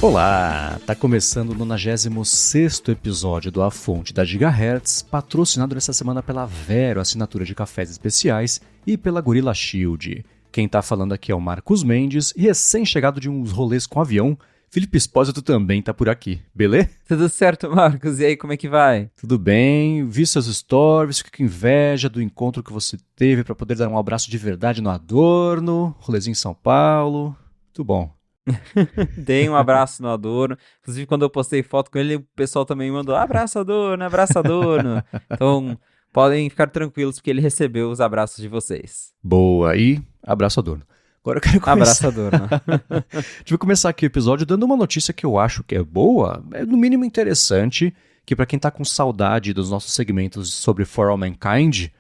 Olá! Tá começando o 96º episódio do A Fonte da Gigahertz, patrocinado nessa semana pela Vero, assinatura de cafés especiais, e pela Gorilla Shield. Quem tá falando aqui é o Marcos Mendes, e recém-chegado de uns rolês com avião, Felipe Espósito também tá por aqui, beleza? Tudo certo, Marcos? E aí, como é que vai? Tudo bem, vi seus stories, fico com inveja do encontro que você teve para poder dar um abraço de verdade no Adorno, rolezinho em São Paulo, muito bom. Dei um abraço no Adorno. Inclusive, quando eu postei foto com ele, o pessoal também mandou abraço, Adorno, abraço, Adorno. Então, podem ficar tranquilos porque ele recebeu os abraços de vocês. Boa, e abraço Adorno. Agora eu quero Abraço, começar. Adorno. A gente vai começar aqui o episódio dando uma notícia que eu acho que é boa, é no mínimo interessante, que para quem tá com saudade dos nossos segmentos sobre For All Mankind,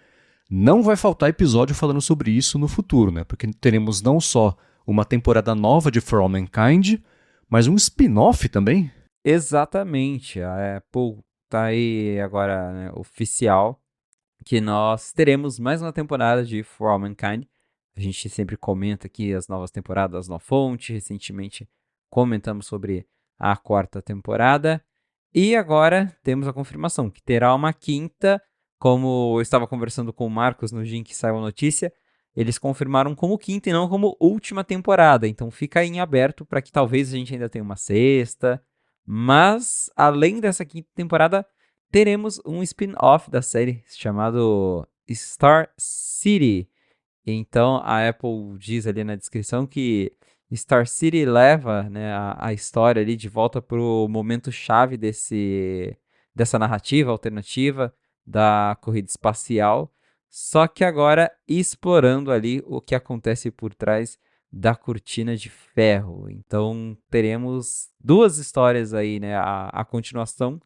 não vai faltar episódio falando sobre isso no futuro, né? Porque teremos não só uma temporada nova de For All Mankind, mas um spin-off também. Exatamente. A Apple tá aí agora, né, oficial, que nós teremos mais uma temporada de For All Mankind. A gente sempre comenta aqui as novas temporadas na fonte. Recentemente comentamos sobre a quarta temporada. E agora temos a confirmação que terá uma quinta. Como eu estava conversando com o Marcos no dia em que saiu a notícia, eles confirmaram como quinta e não como última temporada. Então fica aí em aberto para que talvez a gente ainda tenha uma sexta. Mas, além dessa quinta temporada, teremos um spin-off da série chamado Star City. Então a Apple diz ali na descrição que Star City leva, né, a história ali de volta para o momento chave dessa narrativa alternativa da corrida espacial, só que agora explorando ali o que acontece por trás da cortina de ferro. Então teremos duas histórias aí, né, a continuação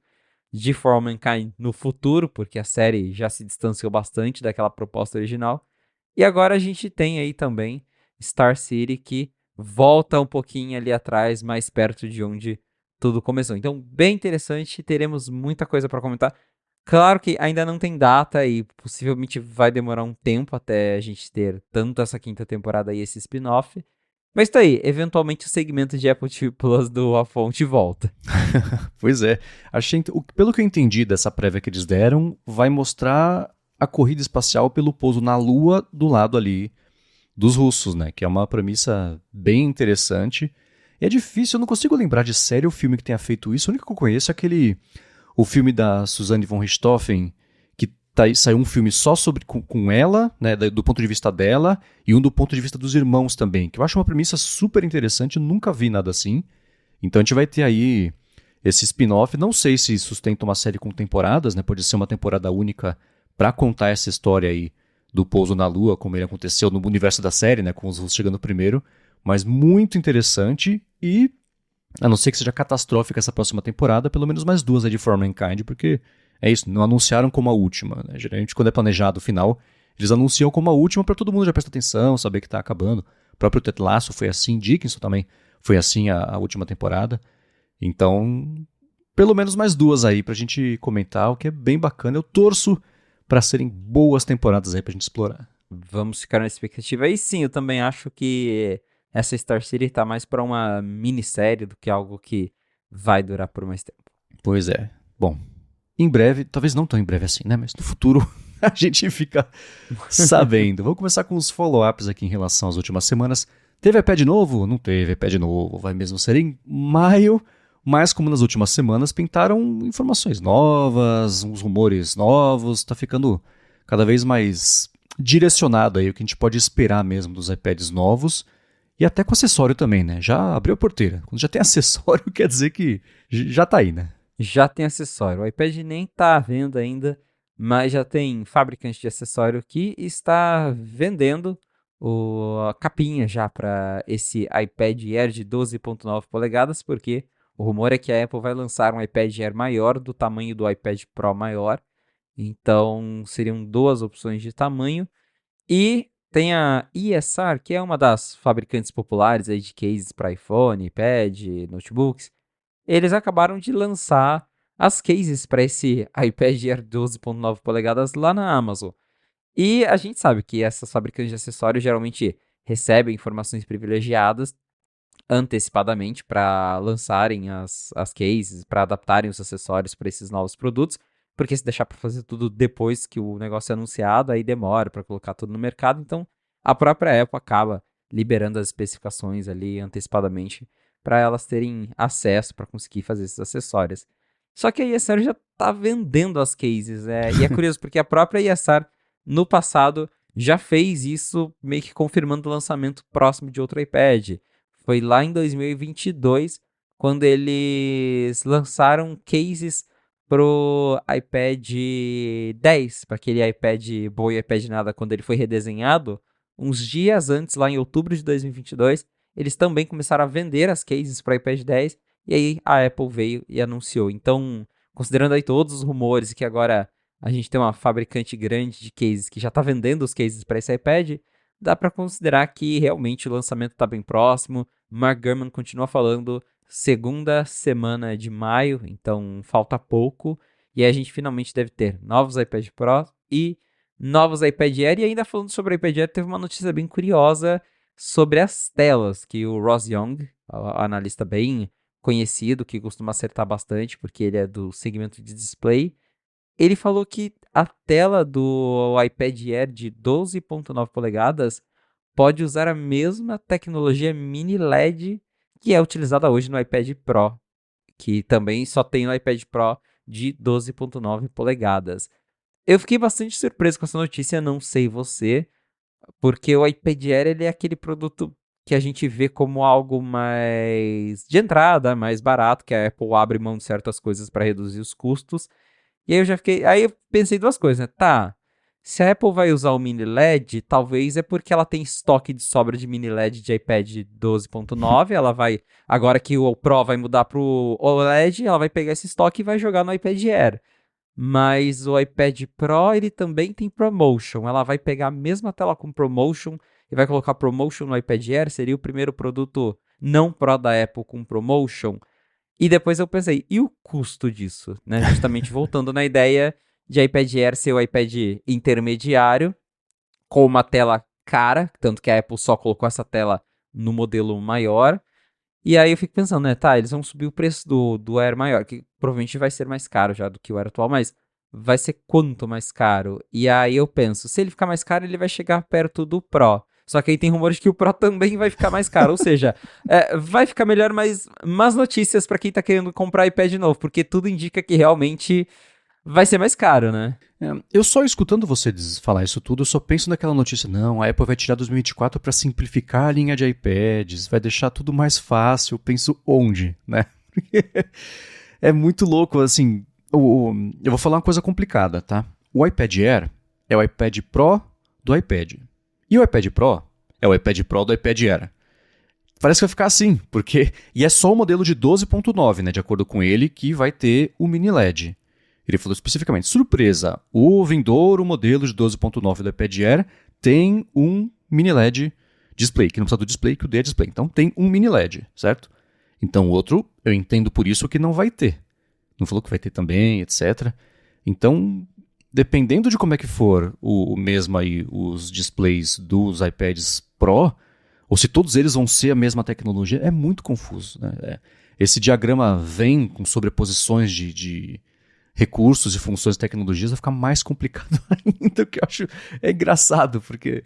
de For All Mankind no futuro, porque a série já se distanciou bastante daquela proposta original. E agora a gente tem aí também Star City, que volta um pouquinho ali atrás, mais perto de onde tudo começou. Então, bem interessante, teremos muita coisa para comentar. Claro que ainda não tem data e possivelmente vai demorar um tempo até a gente ter tanto essa quinta temporada e esse spin-off. Mas tá aí, eventualmente o segmento de Apple TV Plus do A Fonte volta. Pois é, pelo que eu entendi dessa prévia que eles deram, vai mostrar a corrida espacial pelo pouso na Lua do lado ali dos russos, né? Que é uma premissa bem interessante. E é difícil, eu não consigo lembrar de série ou filme que tenha feito isso. O único que eu conheço é o filme da Suzanne von Richthofen, que saiu um filme só sobre com ela, né, do ponto de vista dela, e um do ponto de vista dos irmãos também, que eu acho uma premissa super interessante, eu nunca vi nada assim. Então a gente vai ter aí esse spin-off, não sei se sustenta uma série com temporadas, né, pode ser uma temporada única para contar essa história aí do pouso na Lua, como ele aconteceu no universo da série, né, com os russos chegando primeiro, mas muito interessante e, a não ser que seja catastrófica essa próxima temporada, pelo menos mais duas aí de For All Mankind, porque é isso, não anunciaram como a última, né? Geralmente quando é planejado o final, eles anunciam como a última para todo mundo já prestar atenção, saber que tá acabando. O próprio Ted Lasso foi assim, Dickinson também foi assim a última temporada. Então, pelo menos mais duas aí pra gente comentar, o que é bem bacana. Eu torço para serem boas temporadas aí pra gente explorar. Vamos ficar na expectativa. E sim, eu também acho que essa Star City tá mais para uma minissérie do que algo que vai durar por mais tempo. Pois é. Bom, em breve, talvez não tão em breve assim, né? Mas no futuro a gente fica sabendo. Vamos começar com os follow-ups aqui em relação às últimas semanas. Teve iPad novo? Não teve iPad novo. Vai mesmo ser em maio. Mas como nas últimas semanas, pintaram informações novas, uns rumores novos. Tá ficando cada vez mais direcionado aí o que a gente pode esperar mesmo dos iPads novos. E até com acessório também, né? Já abriu a porteira. Quando já tem acessório, quer dizer que já tá aí, né? Já tem acessório. O iPad nem tá à venda ainda, mas já tem fabricante de acessório que está vendendo a capinha já para esse iPad Air de 12,9 polegadas, porque o rumor é que a Apple vai lançar um iPad Air maior, do tamanho do iPad Pro maior. Então seriam duas opções de tamanho. E tem a ESR, que é uma das fabricantes populares aí de cases para iPhone, iPad, notebooks. Eles acabaram de lançar as cases para esse iPad Air 12,9 polegadas lá na Amazon. E a gente sabe que essas fabricantes de acessórios geralmente recebem informações privilegiadas antecipadamente para lançarem as cases, para adaptarem os acessórios para esses novos produtos, porque se deixar para fazer tudo depois que o negócio é anunciado, aí demora para colocar tudo no mercado, então a própria Apple acaba liberando as especificações ali antecipadamente para elas terem acesso para conseguir fazer esses acessórios. Só que a ESR já está vendendo as cases, e é curioso porque a própria ESR no passado já fez isso, meio que confirmando o lançamento próximo de outro iPad. Foi lá em 2022, quando eles lançaram cases pro iPad 10, para aquele iPad Boa e iPad Nada, quando ele foi redesenhado. Uns dias antes, lá em outubro de 2022, eles também começaram a vender as cases para o iPad 10, e aí a Apple veio e anunciou. Então, considerando aí todos os rumores que agora a gente tem uma fabricante grande de cases que já está vendendo os cases para esse iPad, dá para considerar que realmente o lançamento está bem próximo. Mark Gurman continua falando segunda semana de maio, então falta pouco. E aí a gente finalmente deve ter novos iPad Pro e novos iPad Air. E ainda falando sobre o iPad Air, teve uma notícia bem curiosa sobre as telas, que o Ross Young, analista bem conhecido, que costuma acertar bastante, porque ele é do segmento de display, ele falou que a tela do iPad Air de 12,9 polegadas pode usar a mesma tecnologia mini LED que é utilizada hoje no iPad Pro, que também só tem no iPad Pro de 12,9 polegadas. Eu fiquei bastante surpreso com essa notícia, não sei você, porque o iPad Air ele é aquele produto que a gente vê como algo mais de entrada, mais barato, que a Apple abre mão de certas coisas para reduzir os custos. E aí eu já fiquei. Aí eu pensei duas coisas, né? Tá. Se a Apple vai usar o mini LED, talvez é porque ela tem estoque de sobra de mini LED de iPad 12,9. Ela vai. Agora que o Pro vai mudar pro OLED, ela vai pegar esse estoque e vai jogar no iPad Air. Mas o iPad Pro, ele também tem ProMotion. Ela vai pegar a mesma tela com ProMotion e vai colocar ProMotion no iPad Air. Seria o primeiro produto não Pro da Apple com ProMotion. E depois eu pensei, e o custo disso? Né? Justamente voltando na ideia de iPad Air ser o iPad intermediário, com uma tela cara, tanto que a Apple só colocou essa tela no modelo maior. E aí eu fico pensando, né, tá, eles vão subir o preço do Air maior, que provavelmente vai ser mais caro já do que o Air atual, mas vai ser quanto mais caro? E aí eu penso, se ele ficar mais caro, ele vai chegar perto do Pro. Só que aí tem rumores que o Pro também vai ficar mais caro, ou seja, vai ficar melhor, mas más notícias para quem tá querendo comprar iPad novo, porque tudo indica que realmente vai ser mais caro, né? Eu só escutando você falar isso tudo, eu só penso naquela notícia, não, a Apple vai tirar 2024 para simplificar a linha de iPads, vai deixar tudo mais fácil, eu penso onde, né? É muito louco, assim, eu vou falar uma coisa complicada, tá? O iPad Air é o iPad Pro do iPad, e o iPad Pro é o iPad Pro do iPad Air. Parece que vai ficar assim, porque... E é só o modelo de 12.9, né, de acordo com ele, que vai ter o mini LED. Ele falou especificamente, surpresa, o vindouro modelo de 12.9 do iPad Air tem um mini LED display, que não precisa do display, que o D é display. Então tem um mini LED, certo? Então o outro, eu entendo por isso que não vai ter. Não falou que vai ter também, etc. Então, dependendo de como é que for o mesmo aí, os displays dos iPads Pro, ou se todos eles vão ser a mesma tecnologia, é muito confuso, né? Esse diagrama vem com sobreposições de recursos e funções de tecnologias, vai ficar mais complicado ainda, o que eu acho engraçado, porque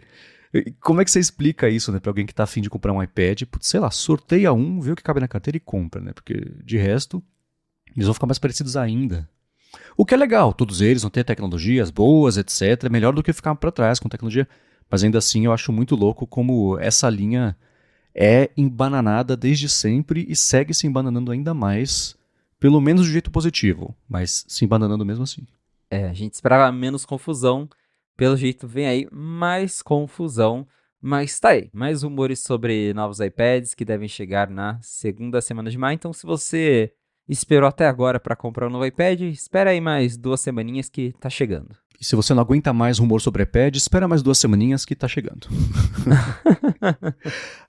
como é que você explica isso, né, para alguém que está afim de comprar um iPad? Putz, sei lá, sorteia um, vê o que cabe na carteira e compra, né, porque de resto eles vão ficar mais parecidos ainda. O que é legal, todos eles vão ter tecnologias boas, etc, melhor do que ficar para trás com tecnologia, mas ainda assim eu acho muito louco como essa linha é embananada desde sempre e segue se embananando ainda mais, pelo menos de jeito positivo, mas se embananando mesmo assim. A gente esperava menos confusão, pelo jeito vem aí mais confusão, mas tá aí, mais rumores sobre novos iPads que devem chegar na segunda semana de maio, então se você esperou até agora para comprar um novo iPad, espera aí mais 2 semaninhas que tá chegando. E se você não aguenta mais rumor sobre iPad, espera mais 2 semaninhas que tá chegando.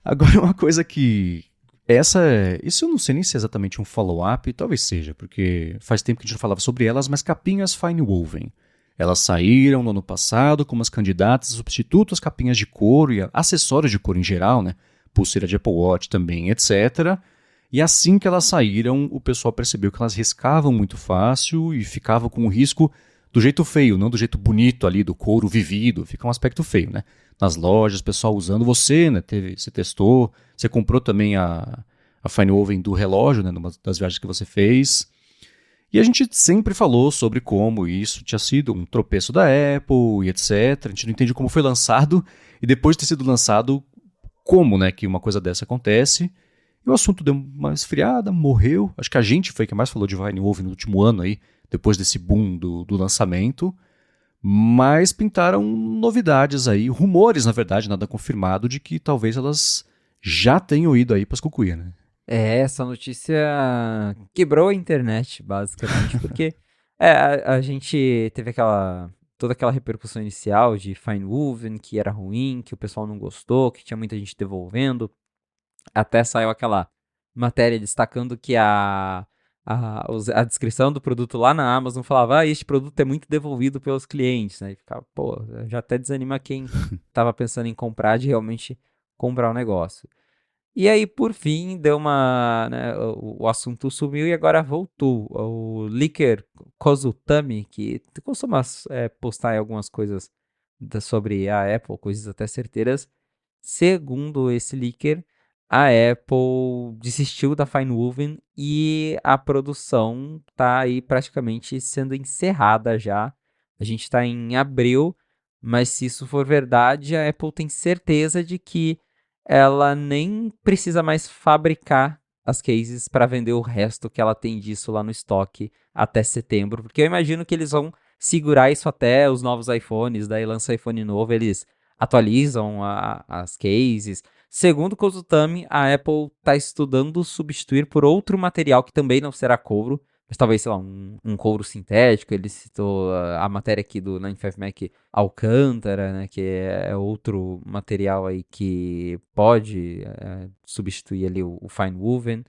Agora uma coisa que... Isso eu não sei nem se é exatamente um follow-up, talvez seja, porque faz tempo que a gente não falava sobre elas, mas capinhas fine woven. Elas saíram no ano passado como as candidatas a substituto às capinhas de couro e acessórios de couro em geral, né, pulseira de Apple Watch também, etc. E assim que elas saíram, o pessoal percebeu que elas riscavam muito fácil e ficava com o risco do jeito feio, não do jeito bonito ali, do couro vivido. Fica um aspecto feio, né? Nas lojas, o pessoal usando. Você, né? Você testou. Você comprou também a Fine Woven do relógio, né? Numa das viagens que você fez. E a gente sempre falou sobre como isso tinha sido um tropeço da Apple e etc. A gente não entende como foi lançado. E depois de ter sido lançado, como, né? Que uma coisa dessa acontece. E o assunto deu uma esfriada, morreu. Acho que a gente foi quem mais falou de Fine Woven no último ano aí, depois desse boom do lançamento. Mas pintaram novidades aí, rumores, na verdade, nada confirmado, de que talvez elas já tenham ido aí para as cucuia, né? Essa notícia quebrou a internet, basicamente, porque a gente teve toda aquela repercussão inicial de Fine Woven, que era ruim, que o pessoal não gostou, que tinha muita gente devolvendo. Até saiu aquela matéria destacando que a descrição do produto lá na Amazon falava, este produto é muito devolvido pelos clientes, né? E ficava, pô, já até desanima quem tava pensando em comprar de realmente comprar o negócio. E aí, por fim, deu né, o assunto sumiu e agora voltou. O leaker Kozutami, que costuma postar aí algumas coisas sobre a Apple, coisas até certeiras. Segundo esse leaker, a Apple desistiu da Fine Woven e a produção está aí praticamente sendo encerrada já. A gente está em abril, mas se isso for verdade, a Apple tem certeza de que ela nem precisa mais fabricar as cases para vender o resto que ela tem disso lá no estoque até setembro, porque eu imagino que eles vão segurar isso até os novos iPhones, daí lança iPhone novo, eles atualizam as cases. Segundo Kozutami, a Apple está estudando substituir por outro material que também não será couro, mas talvez, sei lá, um couro sintético. Ele citou a matéria aqui do 95Mac Alcântara, né, que é outro material aí que pode substituir ali o Fine Woven.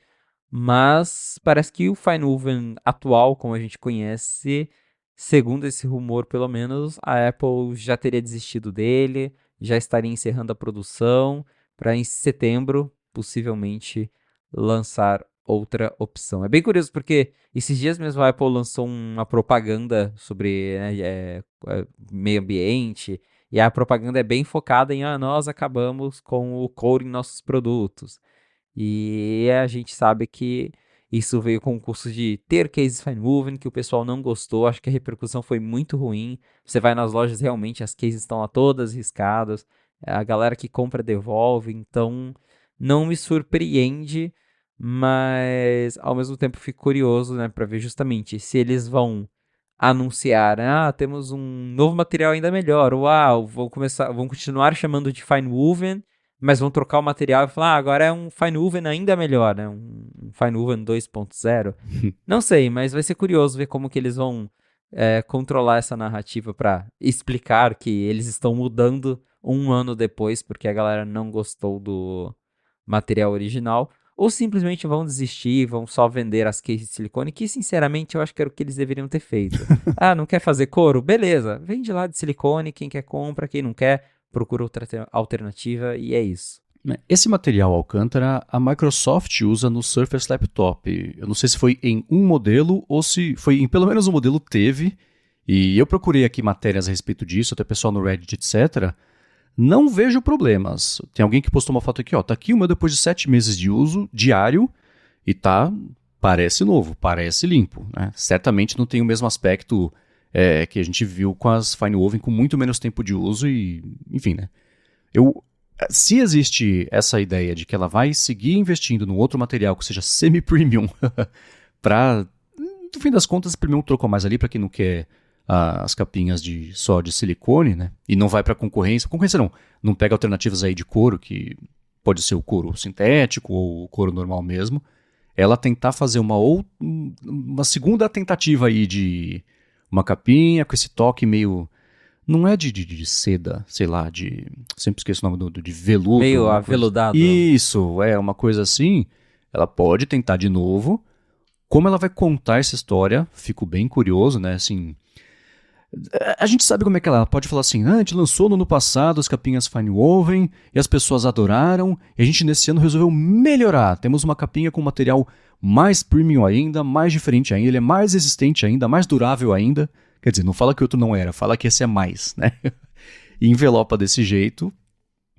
Mas parece que o Fine Woven atual, como a gente conhece, segundo esse rumor pelo menos, a Apple já teria desistido dele, já estaria encerrando a produção para em setembro, possivelmente, lançar outra opção. É bem curioso porque esses dias mesmo a Apple lançou uma propaganda sobre meio ambiente, e a propaganda é bem focada em nós acabamos com o couro em nossos produtos. E a gente sabe que isso veio com o curso de ter cases fine moving, que o pessoal não gostou, acho que a repercussão foi muito ruim. Você vai nas lojas, realmente as cases estão lá todas riscadas, a galera que compra devolve, então não me surpreende, mas ao mesmo tempo fico curioso, né, para ver justamente se eles vão anunciar, temos um novo material ainda melhor, uau, vão continuar chamando de fine woven, mas vão trocar o material e falar, agora é um Fine Woven ainda melhor, né? Um Fine Woven 2.0. Não sei, mas vai ser curioso ver como que eles vão controlar essa narrativa para explicar que eles estão mudando um ano depois porque a galera não gostou do material original, ou simplesmente vão desistir, vão só vender as cases de silicone, que sinceramente eu acho que era o que eles deveriam ter feito. Não quer fazer couro? Beleza, vende lá de silicone, quem quer compra, quem não quer procura outra alternativa e é isso. Esse material Alcântara a Microsoft usa no Surface Laptop. Eu não sei se foi em um modelo ou se foi em pelo menos um modelo teve. E eu procurei aqui matérias a respeito disso, até pessoal no Reddit, etc. Não vejo problemas. Tem alguém que postou uma foto aqui, ó. Tá aqui o meu depois de 7 meses de uso diário e parece novo, parece limpo, né? Certamente não tem o mesmo aspecto que a gente viu com as Fine Woven com muito menos tempo de uso e, enfim, né? Se existe essa ideia de que ela vai seguir investindo num outro material que seja semi-premium para, no fim das contas, premium trocou mais ali para quem não quer as capinhas só de silicone, né? E não vai para concorrência. Concorrência não pega alternativas aí de couro, que pode ser o couro sintético ou o couro normal mesmo. Ela tentar fazer uma segunda tentativa aí de uma capinha com esse toque meio... Não é de seda, sei lá, sempre esqueço o nome de veludo. Meio aveludado. Isso, uma coisa assim. Ela pode tentar de novo. Como ela vai contar essa história, fico bem curioso, né? Assim, A gente sabe como é que ela pode falar assim, a gente lançou no ano passado as capinhas Fine Woven e as pessoas adoraram, e a gente nesse ano resolveu melhorar. Temos uma capinha com material mais premium ainda, mais diferente ainda, ele é mais resistente ainda, mais durável ainda. Quer dizer, não fala que o outro não era, fala que esse é mais, né? E envelopa desse jeito.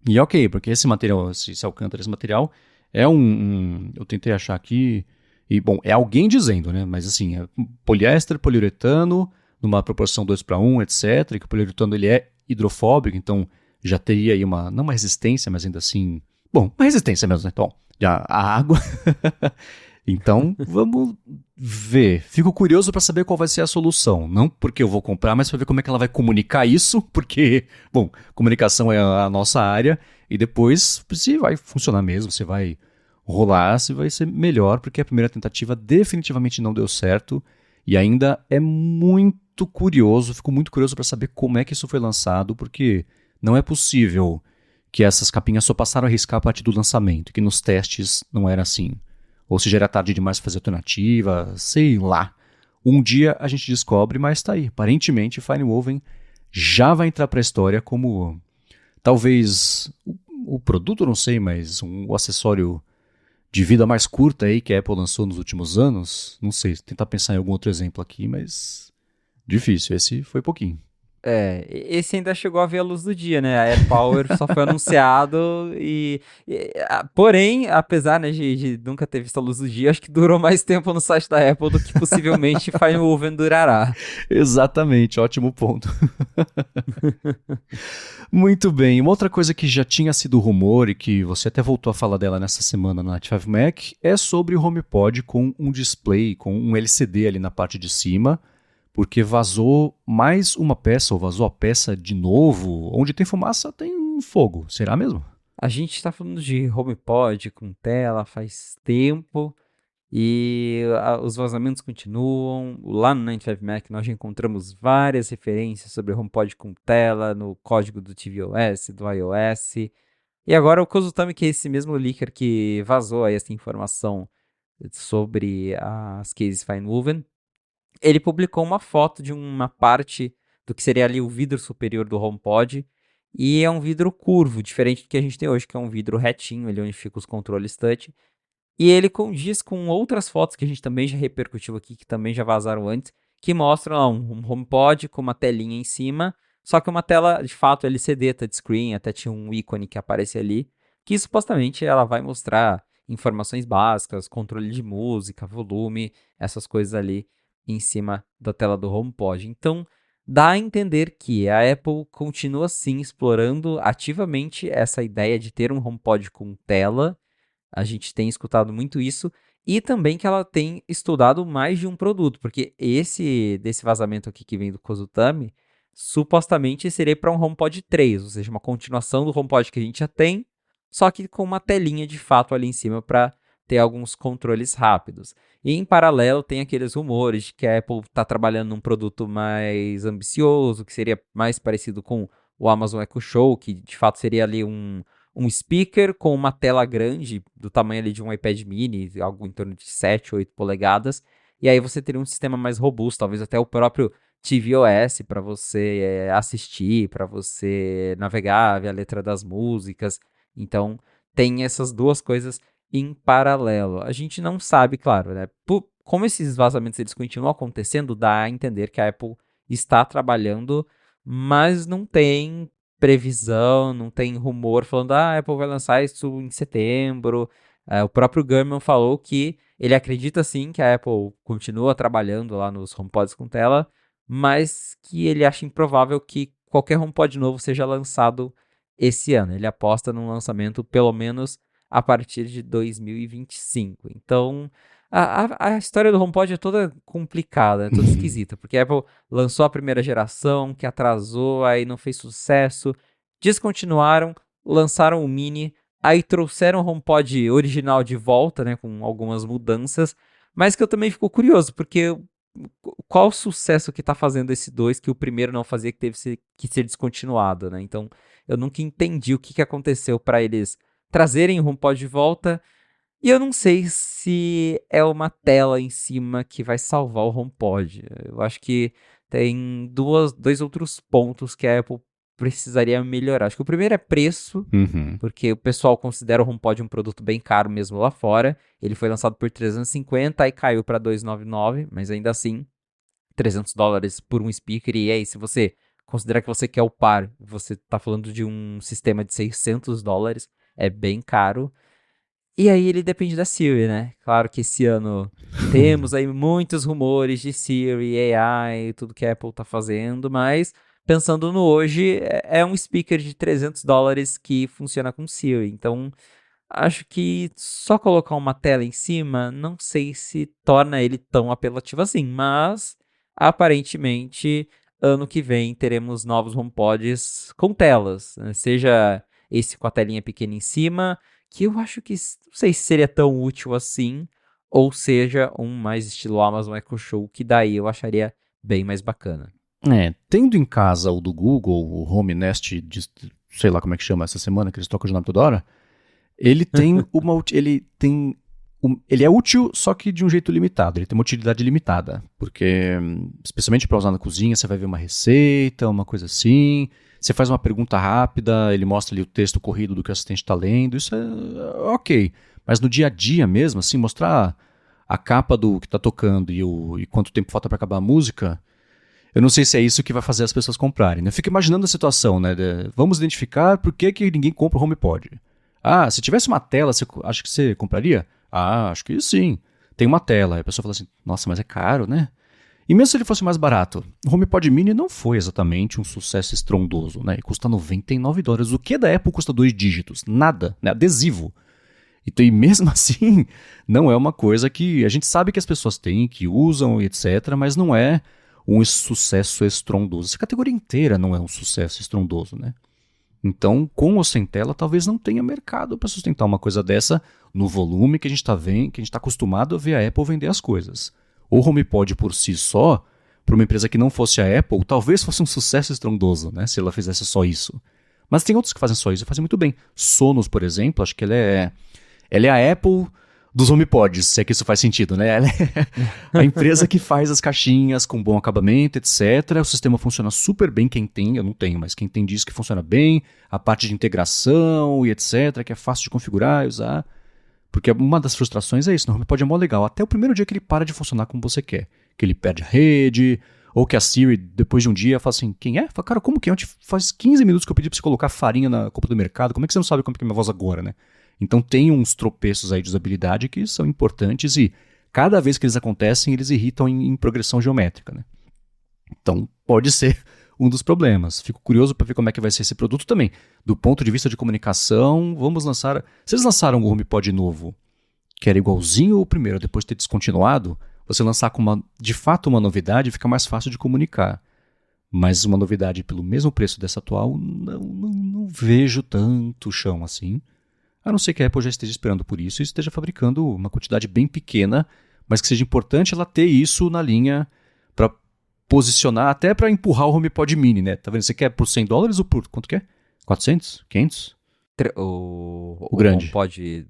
E ok, porque esse material, esse Alcântara, esse material é eu tentei achar aqui, e bom, é alguém dizendo, né? Mas assim, é poliéster, poliuretano, numa proporção 2:1, etc. E que o poliuretano ele é hidrofóbico, então já teria aí não uma resistência, mas ainda assim, bom, uma resistência mesmo, né? Então, já a água. Então, vamos ver. Fico curioso para saber qual vai ser a solução. Não porque eu vou comprar, mas para ver como é que ela vai comunicar isso, porque, bom, comunicação é a nossa área, e depois se vai funcionar mesmo, se vai rolar, se vai ser melhor, porque a primeira tentativa definitivamente não deu certo, e ainda é muito curioso, fico muito curioso para saber como é que isso foi lançado, porque não é possível que essas capinhas só passaram a riscar a partir do lançamento, que nos testes não era assim. Ou se já era tarde demais para fazer alternativa, sei lá. Um dia a gente descobre, mas tá aí. Aparentemente, Fine Woven já vai entrar para a história como talvez o produto, não sei, mas o acessório de vida mais curta aí que a Apple lançou nos últimos anos. Não sei, tentar pensar em algum outro exemplo aqui, mas difícil. Esse foi pouquinho. Esse ainda chegou a ver a luz do dia, né? A AirPower só foi anunciado porém, apesar, né, de nunca ter visto a luz do dia, acho que durou mais tempo no site da Apple do que possivelmente Fine Woven durará. Exatamente, ótimo ponto. Muito bem, uma outra coisa que já tinha sido rumor e que você até voltou a falar dela nessa semana no Night 5 Mac é sobre o HomePod com um display, com um LCD ali na parte de cima, porque vazou mais uma peça, ou vazou a peça de novo. Onde tem fumaça tem fogo, será mesmo? A gente está falando de HomePod com tela faz tempo e os vazamentos continuam. Lá no 95 Mac nós já encontramos várias referências sobre HomePod com tela no código do tvOS, do iOS. E agora o Kozutami, que é esse mesmo leaker que vazou aí essa informação sobre as cases Fine-Woven, ele publicou uma foto de uma parte do que seria ali o vidro superior do HomePod, e é um vidro curvo, diferente do que a gente tem hoje, que é um vidro retinho, ali onde fica os controles touch. E ele condiz com outras fotos que a gente também já repercutiu aqui, que também já vazaram antes, que mostram lá um HomePod com uma telinha em cima, só que uma tela de fato LCD, touchscreen, até tinha um ícone que aparece ali, que supostamente ela vai mostrar informações básicas, controle de música, volume, essas coisas ali em cima da tela do HomePod. Então, dá a entender que a Apple continua sim explorando ativamente essa ideia de ter um HomePod com tela. A gente tem escutado muito isso, e também que ela tem estudado mais de um produto, porque desse vazamento aqui que vem do Kozutami, supostamente seria para um HomePod 3, ou seja, uma continuação do HomePod que a gente já tem, só que com uma telinha de fato ali em cima para ter alguns controles rápidos. E em paralelo tem aqueles rumores de que a Apple está trabalhando num produto mais ambicioso, que seria mais parecido com o Amazon Echo Show, que de fato seria ali um speaker com uma tela grande, do tamanho ali de um iPad mini, algo em torno de 7, 8 polegadas, e aí você teria um sistema mais robusto, talvez até o próprio tvOS para você assistir, para você navegar, ver a letra das músicas. Então, tem essas duas coisas em paralelo. A gente não sabe, claro, né? Como esses vazamentos eles continuam acontecendo, dá a entender que a Apple está trabalhando, mas não tem previsão, não tem rumor falando a Apple vai lançar isso em setembro. O próprio Gurman falou que ele acredita sim que a Apple continua trabalhando lá nos HomePods com tela, mas que ele acha improvável que qualquer HomePod novo seja lançado esse ano. Ele aposta num lançamento pelo menos a partir de 2025. Então, a história do HomePod é toda complicada, é toda esquisita, porque a Apple lançou a primeira geração, que atrasou, aí não fez sucesso, descontinuaram, lançaram o Mini, aí trouxeram o HomePod original de volta, né, com algumas mudanças, mas que eu também fico curioso, porque qual o sucesso que tá fazendo esse dois que o primeiro não fazia, que teve que ser descontinuado, né? Então, eu nunca entendi o que aconteceu para eles trazerem o HomePod de volta, e eu não sei se é uma tela em cima que vai salvar o HomePod. Eu acho que tem dois outros pontos que a Apple precisaria melhorar. Acho que o primeiro é preço, porque o pessoal considera o HomePod um produto bem caro mesmo lá fora. Ele foi lançado por 350 e caiu para 299, mas ainda assim, $300 por um speaker. E aí, se você considerar que você quer o par, você tá falando de um sistema de $600, é bem caro. E aí ele depende da Siri, né? Claro que esse ano temos aí muitos rumores de Siri, AI, tudo que a Apple tá fazendo, mas pensando no hoje, é um speaker de $300 que funciona com Siri. Então, acho que só colocar uma tela em cima, não sei se torna ele tão apelativo assim, mas aparentemente ano que vem teremos novos HomePods com telas, né? Seja esse com a telinha pequena em cima, que eu acho que não sei se seria tão útil assim, ou seja, um mais estilo Amazon Echo Show, que daí eu acharia bem mais bacana. Tendo em casa o do Google, o Home Nest, sei lá como é que chama essa semana, que eles trocam de nome toda hora, ele tem ele é útil, só que de um jeito limitado. Ele tem uma utilidade limitada, porque especialmente para usar na cozinha, você vai ver uma receita, uma coisa assim. Você faz uma pergunta rápida, ele mostra ali o texto corrido do que o assistente está lendo. Isso é ok. Mas no dia a dia mesmo, assim, mostrar a capa do que está tocando e quanto tempo falta para acabar a música, eu não sei se é isso que vai fazer as pessoas comprarem. Né? Eu fico imaginando a situação, né? Vamos identificar por que ninguém compra o HomePod. Ah, se tivesse uma tela, você acha que você compraria? Ah, acho que sim. Tem uma tela. Aí a pessoa fala assim, nossa, mas é caro, né? E mesmo se ele fosse mais barato, o HomePod Mini não foi exatamente um sucesso estrondoso, né? Ele custa $99. O que da Apple custa 2 dígitos? Nada, né? Adesivo. Então, e mesmo assim, não é uma coisa que a gente sabe que as pessoas têm, que usam, etc., mas não é um sucesso estrondoso. Essa categoria inteira não é um sucesso estrondoso, né? Então, com ou sem tela, talvez não tenha mercado para sustentar uma coisa dessa no volume que a gente está vendo, que a gente está acostumado a ver a Apple vender as coisas. O HomePod por si só, para uma empresa que não fosse a Apple, talvez fosse um sucesso estrondoso, né? Se ela fizesse só isso. Mas tem outros que fazem só isso e fazem muito bem. Sonos, por exemplo, acho que ela é a Apple dos HomePods, se é que isso faz sentido, né? Ela é a empresa que faz as caixinhas com bom acabamento, etc. O sistema funciona super bem, quem tem, eu não tenho, mas quem tem diz que funciona bem, a parte de integração e etc, que é fácil de configurar e usar. Porque uma das frustrações é isso, no HomePod é mó legal, até o primeiro dia que ele para de funcionar como você quer. Que ele perde a rede, ou que a Siri, depois de um dia, fala assim, quem é? Fala, cara, como que é? Faz 15 minutos que eu pedi pra você colocar farinha na compra do mercado, como é que você não sabe como é que é minha voz agora, né? Então tem uns tropeços aí de usabilidade que são importantes e cada vez que eles acontecem, eles irritam em progressão geométrica, né? Então pode ser um dos problemas. Fico curioso para ver como é que vai ser esse produto também. Do ponto de vista de comunicação, vamos lançar... Se eles lançaram um HomePod novo, que era igualzinho ao primeiro, depois de ter descontinuado, você lançar com de fato uma novidade, fica mais fácil de comunicar. Mas uma novidade pelo mesmo preço dessa atual, não vejo tanto chão assim. A não ser que a Apple já esteja esperando por isso e esteja fabricando uma quantidade bem pequena, mas que seja importante ela ter isso na linha para posicionar, até para empurrar o HomePod Mini, né? Tá vendo? Você quer por $100 ou por quanto que é? 400? 500? O grande. HomePod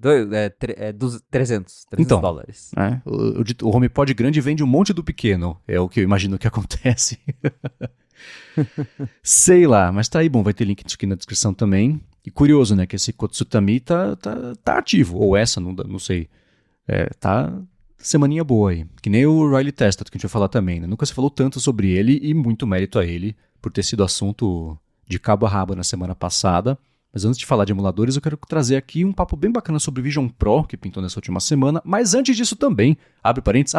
dos 300 então, dólares. O HomePod grande vende um monte do pequeno, é o que eu imagino que acontece. Sei lá, mas tá aí, bom, vai ter link aqui na descrição também. E curioso, né, que esse Kotsutami tá ativo, ou essa, não sei. Tá semaninha boa aí. Que nem o Riley Testad, que a gente vai falar também, né? Nunca se falou tanto sobre ele e muito mérito a ele por ter sido assunto de cabo a rabo na semana passada. Mas antes de falar de emuladores, eu quero trazer aqui um papo bem bacana sobre o Vision Pro, que pintou nessa última semana. Mas antes disso também, abre parênteses,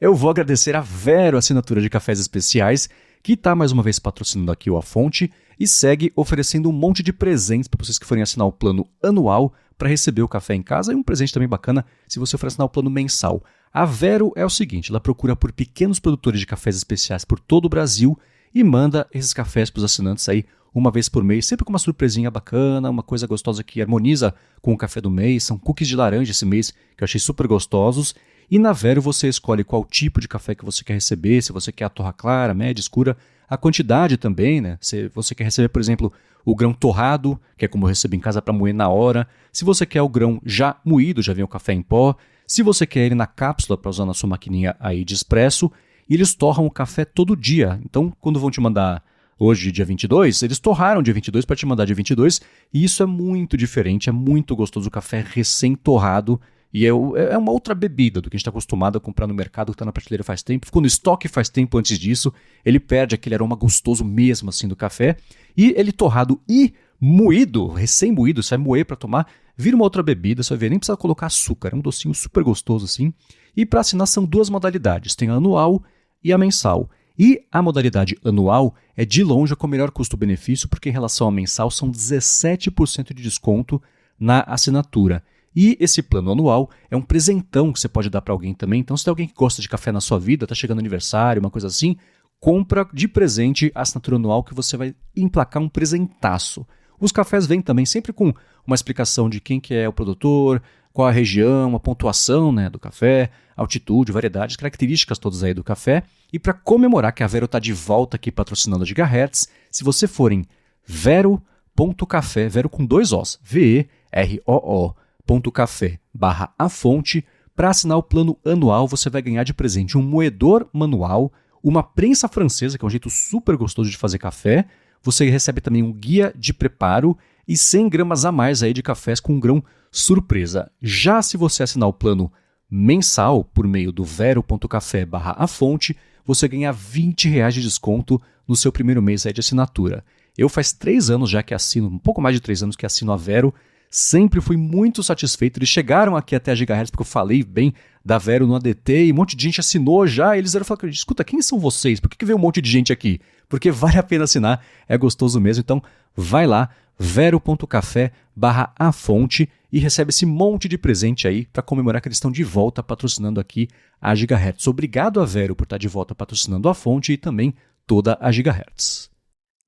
eu vou agradecer a Vero Assinatura de Cafés Especiais, que está mais uma vez patrocinando aqui o A Fonte e segue oferecendo um monte de presentes para vocês que forem assinar o plano anual para receber o café em casa e um presente também bacana se você for assinar o plano mensal. A Vero é o seguinte, ela procura por pequenos produtores de cafés especiais por todo o Brasil e manda esses cafés para os assinantes aí uma vez por mês, sempre com uma surpresinha bacana, uma coisa gostosa que harmoniza com o café do mês. São cookies de laranja esse mês, que eu achei super gostosos. E na Vero você escolhe qual tipo de café que você quer receber, se você quer a torra clara, média, escura, a quantidade também, né? Se você quer receber, por exemplo, o grão torrado, que é como eu recebo em casa para moer na hora. Se você quer o grão já moído, já vem o café em pó. Se você quer ele na cápsula para usar na sua maquininha aí de expresso. e eles torram o café todo dia. Então, quando vão te mandar hoje, dia 22, eles torraram dia 22 para te mandar dia 22, e isso é muito diferente, é muito gostoso, o café recém-torrado, e é uma outra bebida do que a gente está acostumado a comprar no mercado, que está na prateleira faz tempo, ficou no estoque faz tempo antes disso, ele perde aquele aroma gostoso mesmo assim do café, e ele torrado e moído, recém-moído, você vai moer para tomar, vira uma outra bebida, você vai ver, nem precisa colocar açúcar, é um docinho super gostoso assim. E para assinar são duas modalidades, tem a anual e a mensal. E a modalidade anual é de longe com o melhor custo-benefício, porque em relação à mensal são 17% de desconto na assinatura. E esse plano anual é um presentão que você pode dar para alguém também. Então, se tem alguém que gosta de café na sua vida, está chegando aniversário, uma coisa assim, compra de presente a assinatura anual que você vai emplacar um presentaço. Os cafés vêm também sempre com uma explicação de quem que é o produtor, qual a região, a pontuação, né, do café, altitude, variedades, características todas aí do café. E para comemorar que a Vero está de volta aqui patrocinando a Gigahertz, se você for em vero.café, Vero com 2 Os, veroo.café/afonte, para assinar o plano anual você vai ganhar de presente um moedor manual, uma prensa francesa, que é um jeito super gostoso de fazer café. Você recebe também um guia de preparo e 100 gramas a mais aí de cafés com um grão surpresa. Já se você assinar o plano mensal por meio do vero.café/afonte, você ganha R$ 20 de desconto no seu primeiro mês aí de assinatura. Eu faz 3 anos já que assino, um pouco mais de 3 anos que assino a Vero, sempre fui muito satisfeito. Eles chegaram aqui até a Gigahertz porque eu falei bem da Vero no ADT e um monte de gente assinou já. E eles falaram, escuta, quem são vocês? Por que veio um monte de gente aqui? Porque vale a pena assinar, é gostoso mesmo. Então vai lá, vero.café/afonte e recebe esse monte de presente aí para comemorar que eles estão de volta patrocinando aqui a Gigahertz. Obrigado a Vero por estar de volta patrocinando a fonte e também toda a Gigahertz.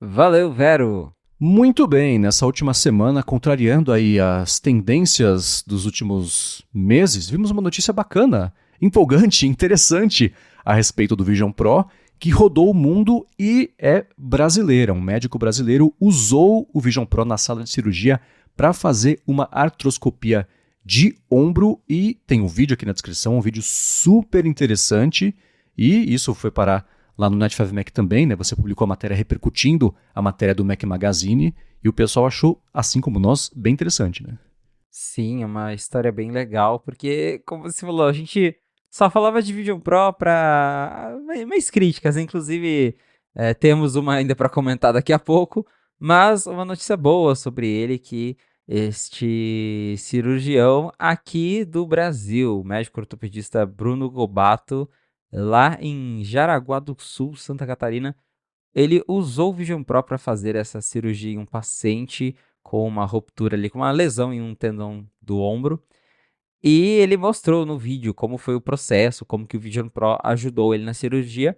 Valeu, Vero! Muito bem, nessa última semana, contrariando aí as tendências dos últimos meses, vimos uma notícia bacana, empolgante, interessante a respeito do Vision Pro, que rodou o mundo e é brasileira. Um médico brasileiro usou o Vision Pro na sala de cirurgia para fazer uma artroscopia de ombro e tem um vídeo aqui na descrição, um vídeo super interessante e isso foi parar lá no Night 5 Mac também, né? Você publicou a matéria repercutindo a matéria do Mac Magazine e o pessoal achou, assim como nós, bem interessante, né? Sim, é uma história bem legal, porque, como você falou, a gente só falava de Vision Pro para mais críticas, inclusive temos uma ainda para comentar daqui a pouco, mas uma notícia boa sobre ele, que este cirurgião aqui do Brasil, o médico ortopedista Bruno Gobato, lá em Jaraguá do Sul, Santa Catarina, ele usou o Vision Pro para fazer essa cirurgia em um paciente com uma ruptura ali, com uma lesão em um tendão do ombro. E ele mostrou no vídeo como foi o processo, como que o Vision Pro ajudou ele na cirurgia.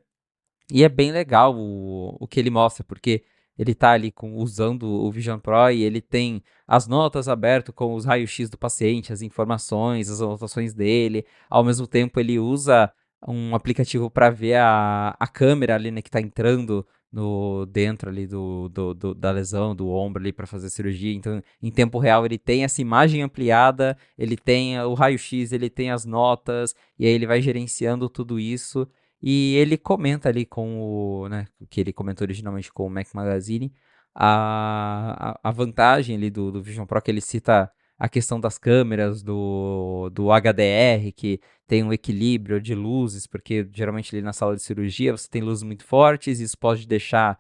E é bem legal o que ele mostra, porque ele tá ali usando o Vision Pro e ele tem as notas abertas com os raios-x do paciente, as informações, as anotações dele. Ao mesmo tempo, ele usa um aplicativo para ver a câmera ali, né, que tá entrando dentro ali da lesão, do ombro ali para fazer a cirurgia. Então, em tempo real, ele tem essa imagem ampliada, ele tem o raio-x, ele tem as notas, e aí ele vai gerenciando tudo isso. E ele comenta ali né, que ele comentou originalmente com o Mac Magazine, a vantagem ali do Vision Pro, que ele cita a questão das câmeras, do HDR, que tem um equilíbrio de luzes, porque geralmente ali na sala de cirurgia você tem luzes muito fortes, e isso pode deixar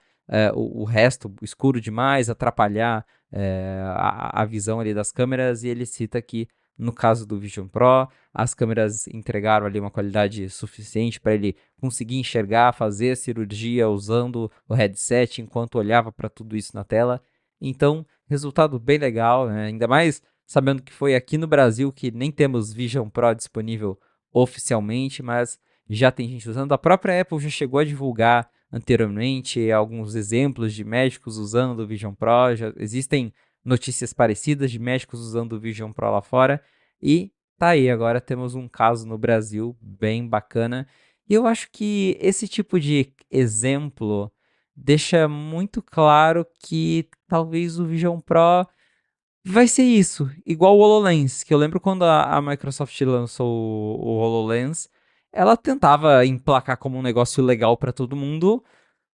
o resto escuro demais, atrapalhar a visão ali das câmeras, e ele cita que no caso do Vision Pro, as câmeras entregaram ali uma qualidade suficiente para ele conseguir enxergar, fazer a cirurgia usando o headset enquanto olhava para tudo isso na tela. Então, resultado bem legal, né? Ainda mais sabendo que foi aqui no Brasil que nem temos Vision Pro disponível oficialmente, mas já tem gente usando. A própria Apple já chegou a divulgar anteriormente alguns exemplos de médicos usando o Vision Pro, já existem notícias parecidas de médicos usando o Vision Pro lá fora, e tá aí, agora temos um caso no Brasil bem bacana, e eu acho que esse tipo de exemplo deixa muito claro que talvez o Vision Pro vai ser isso, igual o HoloLens, que eu lembro quando a Microsoft lançou o HoloLens, ela tentava emplacar como um negócio legal para todo mundo,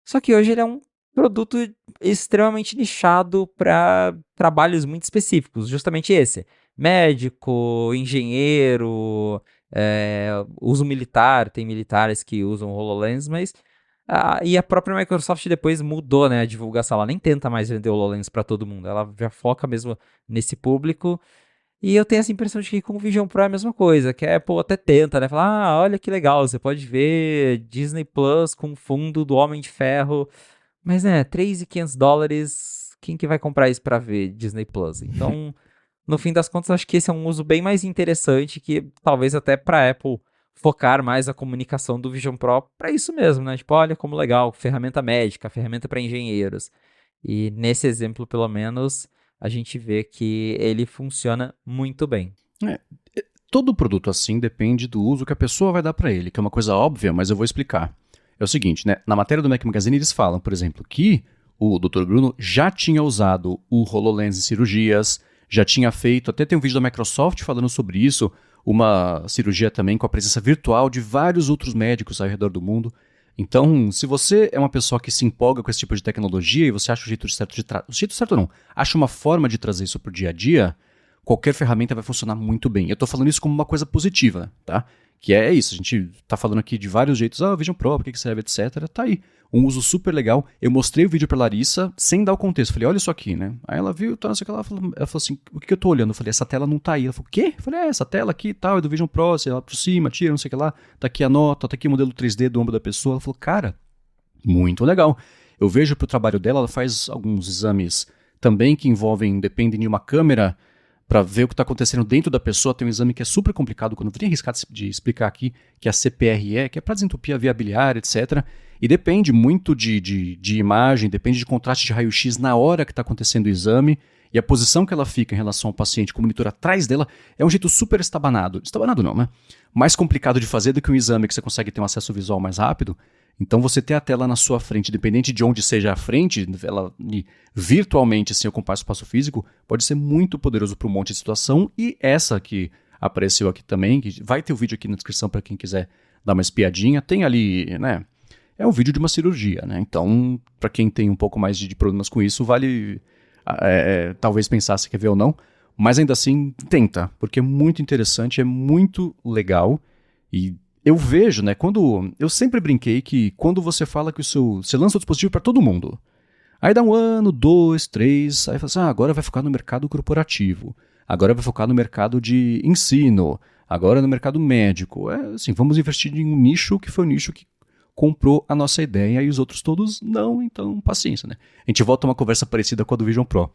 só que hoje ele é um produto extremamente nichado para trabalhos muito específicos, justamente esse. Médico, engenheiro, uso militar, tem militares que usam HoloLens, mas e a própria Microsoft depois mudou, né, a divulgação, ela nem tenta mais vender HoloLens para todo mundo, ela já foca mesmo nesse público. E eu tenho essa impressão de que com o Vision Pro é a mesma coisa, que a Apple até tenta, né? Falar, olha que legal, você pode ver Disney Plus com fundo do Homem de Ferro. Mas, né, $3.500, quem que vai comprar isso pra ver Disney Plus? Então, no fim das contas, acho que esse é um uso bem mais interessante, que talvez até pra Apple focar mais a comunicação do Vision Pro pra isso mesmo, né? Tipo, olha como legal, ferramenta médica, ferramenta para engenheiros. E nesse exemplo, pelo menos, a gente vê que ele funciona muito bem. É, todo produto assim depende do uso que a pessoa vai dar para ele, que é uma coisa óbvia, mas eu vou explicar. É o seguinte, né? Na matéria do Mac Magazine eles falam, por exemplo, que o Dr. Bruno já tinha usado o HoloLens em cirurgias, já tinha feito, até tem um vídeo da Microsoft falando sobre isso, uma cirurgia também com a presença virtual de vários outros médicos ao redor do mundo. Então, se você é uma pessoa que se empolga com esse tipo de tecnologia e você acha o jeito certo de o jeito certo não, acha uma forma de trazer isso para o dia a dia, qualquer ferramenta vai funcionar muito bem. Eu estou falando isso como uma coisa positiva, tá? Que é isso, a gente está falando aqui de vários jeitos, o Vision Pro, para que serve, etc. Tá aí, um uso super legal. Eu mostrei o vídeo para Larissa sem dar o contexto. Falei, olha isso aqui, né? Aí ela viu, tá, não sei o que ela falou assim, o que eu tô olhando? Eu falei, essa tela não tá aí. Ela falou, o quê? Eu falei, essa tela aqui e tal, é do Vision Pro, você aproxima, tira, não sei o que lá, tá aqui a nota, tá aqui o modelo 3D do ombro da pessoa. Ela falou, cara, muito legal. Eu vejo pro trabalho dela, ela faz alguns exames também que envolvem, dependem de uma câmera para ver o que está acontecendo dentro da pessoa. Tem um exame que é super complicado, que eu não vou nem arriscar de explicar aqui, que é a CPRE, que é para desentupir a via biliar, etc. E depende muito de imagem, depende de contraste de raio-x na hora que está acontecendo o exame, e a posição que ela fica em relação ao paciente com o monitor atrás dela é um jeito super estabanado. Estabanado não, né? Mais complicado de fazer do que um exame que você consegue ter um acesso visual mais rápido. Então você ter a tela na sua frente, independente de onde seja a frente, ela virtualmente sem ocupar espaço físico, pode ser muito poderoso para um monte de situação. E essa que apareceu aqui também, que vai ter o vídeo aqui na descrição para quem quiser dar uma espiadinha, tem ali, né? É um vídeo de uma cirurgia, né? Então, para quem tem um pouco mais de problemas com isso, vale talvez pensar se quer ver ou não. Mas ainda assim, tenta, porque é muito interessante, é muito legal. E eu vejo, né, quando eu sempre brinquei que quando você fala que você lança o dispositivo para todo mundo, aí dá um ano, dois, três, aí fala assim, agora vai focar no mercado corporativo, agora vai focar no mercado de ensino, agora no mercado médico. É assim, vamos investir em um nicho que foi o nicho que comprou a nossa ideia e os outros todos não, então paciência, né? A gente volta a uma conversa parecida com a do Vision Pro.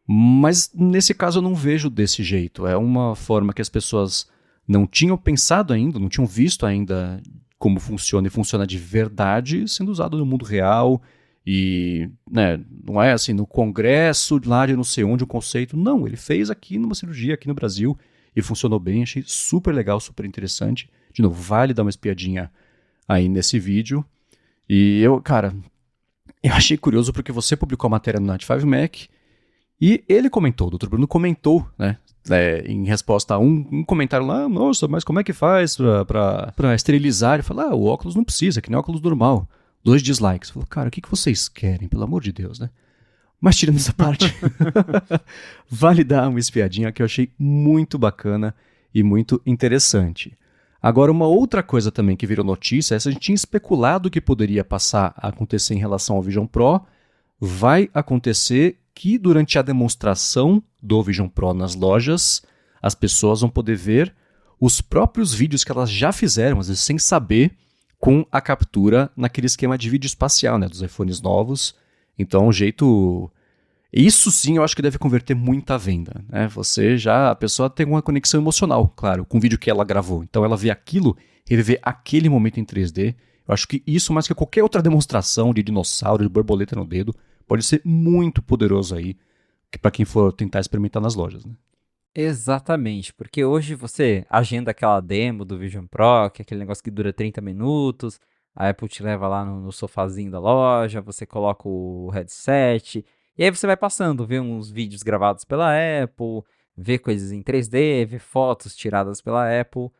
Mas nesse caso eu não vejo desse jeito. É uma forma que as pessoas não tinham pensado ainda, não tinham visto ainda como funciona e funciona de verdade, sendo usado no mundo real. E né, não é assim no congresso lá de não sei onde o conceito. Não, ele fez aqui numa cirurgia aqui no Brasil e funcionou bem. Achei super legal, super interessante. De novo, vale dar uma espiadinha aí nesse vídeo. E eu, cara, eu achei curioso porque você publicou a matéria no Night 5 Mac e ele comentou, o Dr. Bruno comentou, né, em resposta a um comentário lá, nossa, mas como é que faz pra esterilizar? Ele falou, o óculos não precisa, que nem óculos normal. 2 dislikes. Falou, cara, o que vocês querem, pelo amor de Deus, né? Mas tirando essa parte, vale dar uma espiadinha que eu achei muito bacana e muito interessante. Agora, uma outra coisa também que virou notícia, essa a gente tinha especulado que poderia passar a acontecer em relação ao Vision Pro, vai acontecer que durante a demonstração do Vision Pro nas lojas, as pessoas vão poder ver os próprios vídeos que elas já fizeram, às vezes sem saber, com a captura naquele esquema de vídeo espacial, né, dos iPhones novos. Então, um jeito... Isso sim eu acho que deve converter muita venda, né? A pessoa tem uma conexão emocional, claro, com o vídeo que ela gravou. Então ela vê aquilo, reviver aquele momento em 3D. Eu acho que isso, mais que qualquer outra demonstração de dinossauro, de borboleta no dedo, pode ser muito poderoso aí para quem for tentar experimentar nas lojas, né? Exatamente, porque hoje você agenda aquela demo do Vision Pro, que é aquele negócio que dura 30 minutos, a Apple te leva lá no sofazinho da loja, você coloca o headset, e aí você vai passando, vê uns vídeos gravados pela Apple, vê coisas em 3D, vê fotos tiradas pela Apple.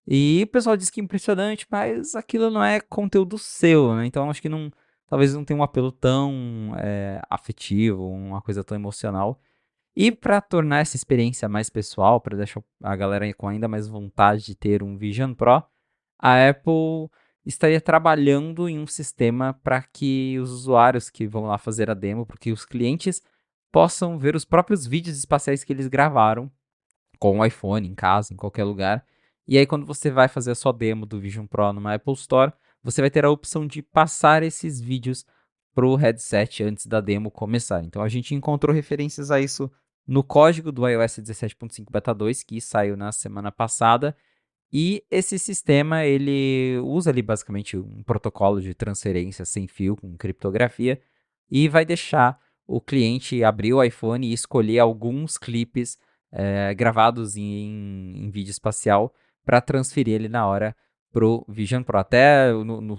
E o pessoal diz que é impressionante, mas aquilo não é conteúdo seu, né? Então acho que não, talvez não tenha um apelo tão afetivo, uma coisa tão emocional. E para tornar essa experiência mais pessoal, para deixar a galera com ainda mais vontade de ter um Vision Pro, a Apple estaria trabalhando em um sistema para que os usuários que vão lá fazer a demo, porque os clientes possam ver os próprios vídeos espaciais que eles gravaram com o iPhone, em casa, em qualquer lugar. E aí, quando você vai fazer a sua demo do Vision Pro numa Apple Store, você vai ter a opção de passar esses vídeos pro headset antes da demo começar. Então, a gente encontrou referências a isso no código do iOS 17.5 Beta 2, que saiu na semana passada. E esse sistema, ele usa ali basicamente um protocolo de transferência sem fio, com criptografia, e vai deixar o cliente abrir o iPhone e escolher alguns clipes gravados em vídeo espacial para transferir ele na hora pro Vision Pro. Até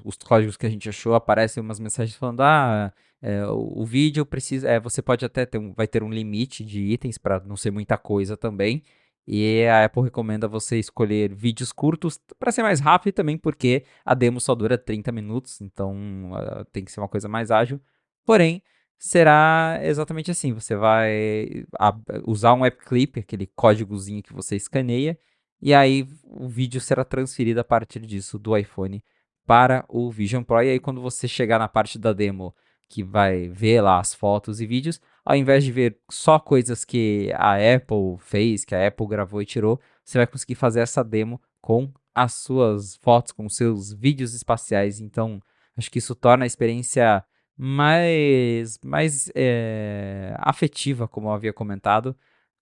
os códigos que a gente achou aparecem umas mensagens falando: o vídeo precisa, você pode até vai ter um limite de itens para não ser muita coisa também. E a Apple recomenda você escolher vídeos curtos para ser mais rápido e também porque a demo só dura 30 minutos, então tem que ser uma coisa mais ágil. Porém, será exatamente assim: você vai usar um app clip, aquele códigozinho que você escaneia, e aí o vídeo será transferido a partir disso do iPhone para o Vision Pro. E aí, quando você chegar na parte da demo que vai ver lá as fotos e vídeos, ao invés de ver só coisas que a Apple fez, que a Apple gravou e tirou, você vai conseguir fazer essa demo com as suas fotos, com os seus vídeos espaciais. Então, acho que isso torna a experiência mais afetiva, como eu havia comentado,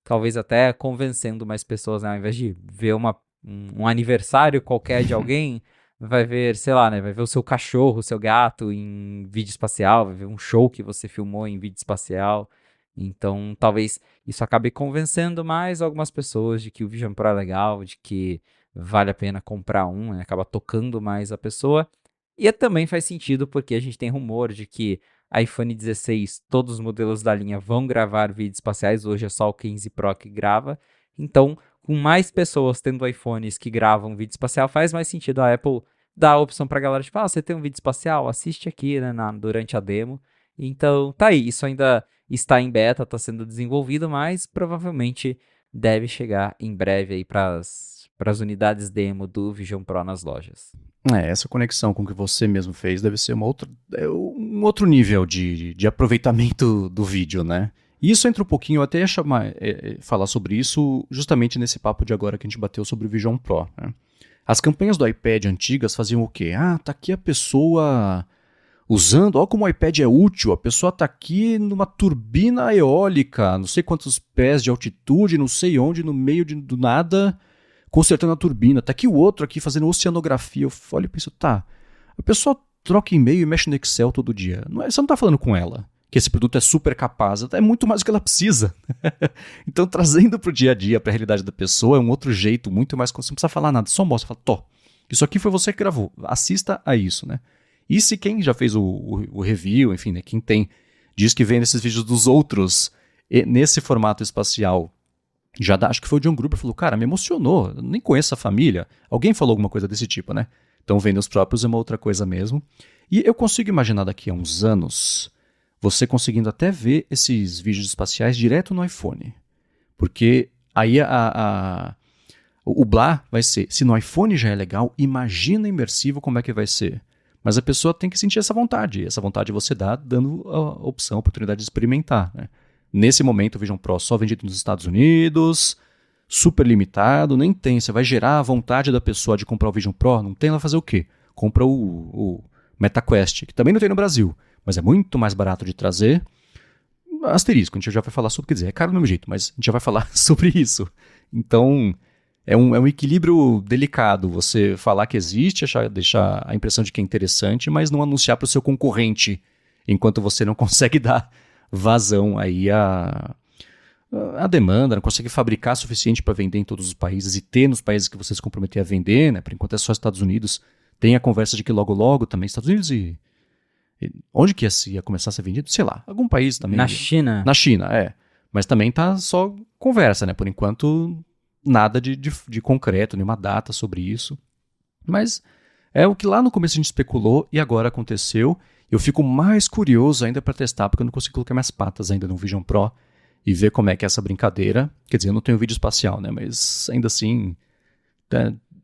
talvez até convencendo mais pessoas, né? Ao invés de ver um aniversário qualquer de alguém, vai ver, sei lá, né? Vai ver o seu cachorro, o seu gato em vídeo espacial, vai ver um show que você filmou em vídeo espacial. Então, talvez isso acabe convencendo mais algumas pessoas de que o Vision Pro é legal, de que vale a pena comprar um, né? Acaba tocando mais a pessoa. E também faz sentido porque a gente tem rumor de que iPhone 16, todos os modelos da linha vão gravar vídeos espaciais, hoje é só o 15 Pro que grava. Então, com mais pessoas tendo iPhones que gravam vídeo espacial, faz mais sentido a Apple dar a opção pra galera, tipo, você tem um vídeo espacial? Assiste aqui, né, durante a demo. Então, tá aí, isso ainda está em beta, está sendo desenvolvido, mas provavelmente deve chegar em breve aí para as unidades demo do Vision Pro nas lojas. Essa conexão com o que você mesmo fez deve ser um outro nível de aproveitamento do vídeo, né? E isso entra um pouquinho, eu até ia falar sobre isso justamente nesse papo de agora que a gente bateu sobre o Vision Pro, né? As campanhas do iPad antigas faziam o quê? Tá aqui a pessoa usando, olha como o iPad é útil, a pessoa tá aqui numa turbina eólica, não sei quantos pés de altitude, não sei onde, no meio do nada, consertando a turbina. Tá aqui o outro aqui fazendo oceanografia. Eu olho e penso, tá, a pessoa troca e-mail e mexe no Excel todo dia. Você não tá falando com ela que esse produto é super capaz, é muito mais do que ela precisa. Então, trazendo pro dia a dia, pra realidade da pessoa, é um outro jeito, muito mais, você não precisa falar nada, só mostra, fala, isso aqui foi você que gravou, assista a isso, né? E se quem já fez o review, enfim, né, quem diz que vê nesses vídeos dos outros, nesse formato espacial, acho que foi o John Gruber, falou, cara, me emocionou, eu nem conheço a família. Alguém falou alguma coisa desse tipo, né? Então, vendo os próprios é uma outra coisa mesmo. E eu consigo imaginar daqui a uns anos, você conseguindo até ver esses vídeos espaciais direto no iPhone. Porque aí o blá vai ser, se no iPhone já é legal, imagina imersivo como é que vai ser. Mas a pessoa tem que sentir essa vontade. Essa vontade você dá dando a opção, a oportunidade de experimentar, né? Nesse momento, o Vision Pro só vendido nos Estados Unidos, super limitado, nem tem. Você vai gerar a vontade da pessoa de comprar o Vision Pro, não tem, ela vai fazer o quê? Compra o MetaQuest, que também não tem no Brasil, mas é muito mais barato de trazer. Asterisco, a gente já vai falar sobre, quer dizer, é caro do mesmo jeito, mas a gente já vai falar sobre isso. Então, é um equilíbrio delicado você falar que existe, deixar a impressão de que é interessante, mas não anunciar para o seu concorrente, enquanto você não consegue dar vazão aí a demanda, não consegue fabricar suficiente para vender em todos os países e ter nos países que você se comprometer a vender, né? Por enquanto é só Estados Unidos. Tem a conversa de que logo também Estados Unidos e onde que ia começar a ser vendido? Sei lá, algum país também. Na China. Na China, é. Mas também tá só conversa, né? Por enquanto nada de concreto, nenhuma data sobre isso. Mas é o que lá no começo a gente especulou e agora aconteceu. Eu fico mais curioso ainda para testar, porque eu não consigo colocar minhas patas ainda no Vision Pro e ver como é que é essa brincadeira. Quer dizer, eu não tenho vídeo espacial, né? Mas ainda assim,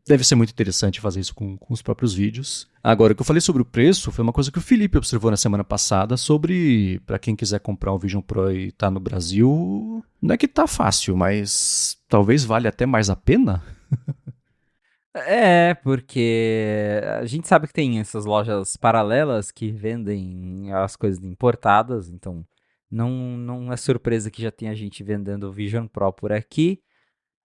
deve ser muito interessante fazer isso com os próprios vídeos. Agora, o que eu falei sobre o preço foi uma coisa que o Felipe observou na semana passada sobre, para quem quiser comprar um Vision Pro e tá no Brasil, não é que tá fácil, mas talvez valha até mais a pena. Porque a gente sabe que tem essas lojas paralelas que vendem as coisas importadas, então não é surpresa que já tenha gente vendendo o Vision Pro por aqui.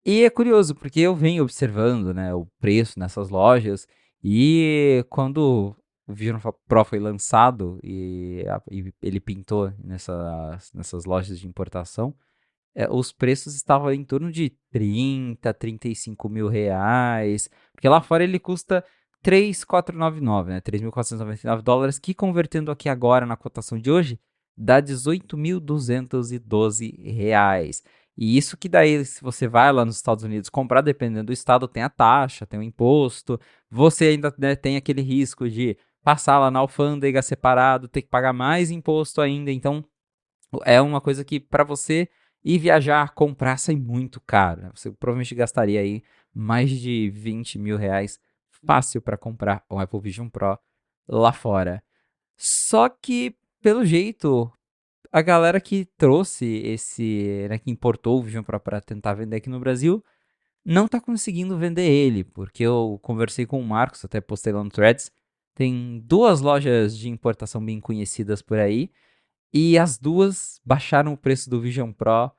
E é curioso, porque eu venho observando, né, o preço nessas lojas, e quando o Vision Pro foi lançado e ele pintou nessas lojas de importação, os preços estavam em torno de 35 mil reais, porque lá fora ele custa 3.499, né, US$ 3.499, que convertendo aqui agora na cotação de hoje, dá R$ 18.212. E isso que daí, se você vai lá nos Estados Unidos comprar, dependendo do estado, tem a taxa, tem o imposto, você ainda, né, tem aquele risco de passar lá na alfândega separado, ter que pagar mais imposto ainda, então é uma coisa que para você ir viajar, comprar, sai muito caro, né? Você provavelmente gastaria aí mais de 20 mil reais fácil para comprar um Apple Vision Pro lá fora. Só que, pelo jeito, a galera que trouxe né, que importou o Vision Pro para tentar vender aqui no Brasil, não tá conseguindo vender ele, porque eu conversei com o Marcos, até postei lá no Threads, tem duas lojas de importação bem conhecidas por aí, e as duas baixaram o preço do Vision Pro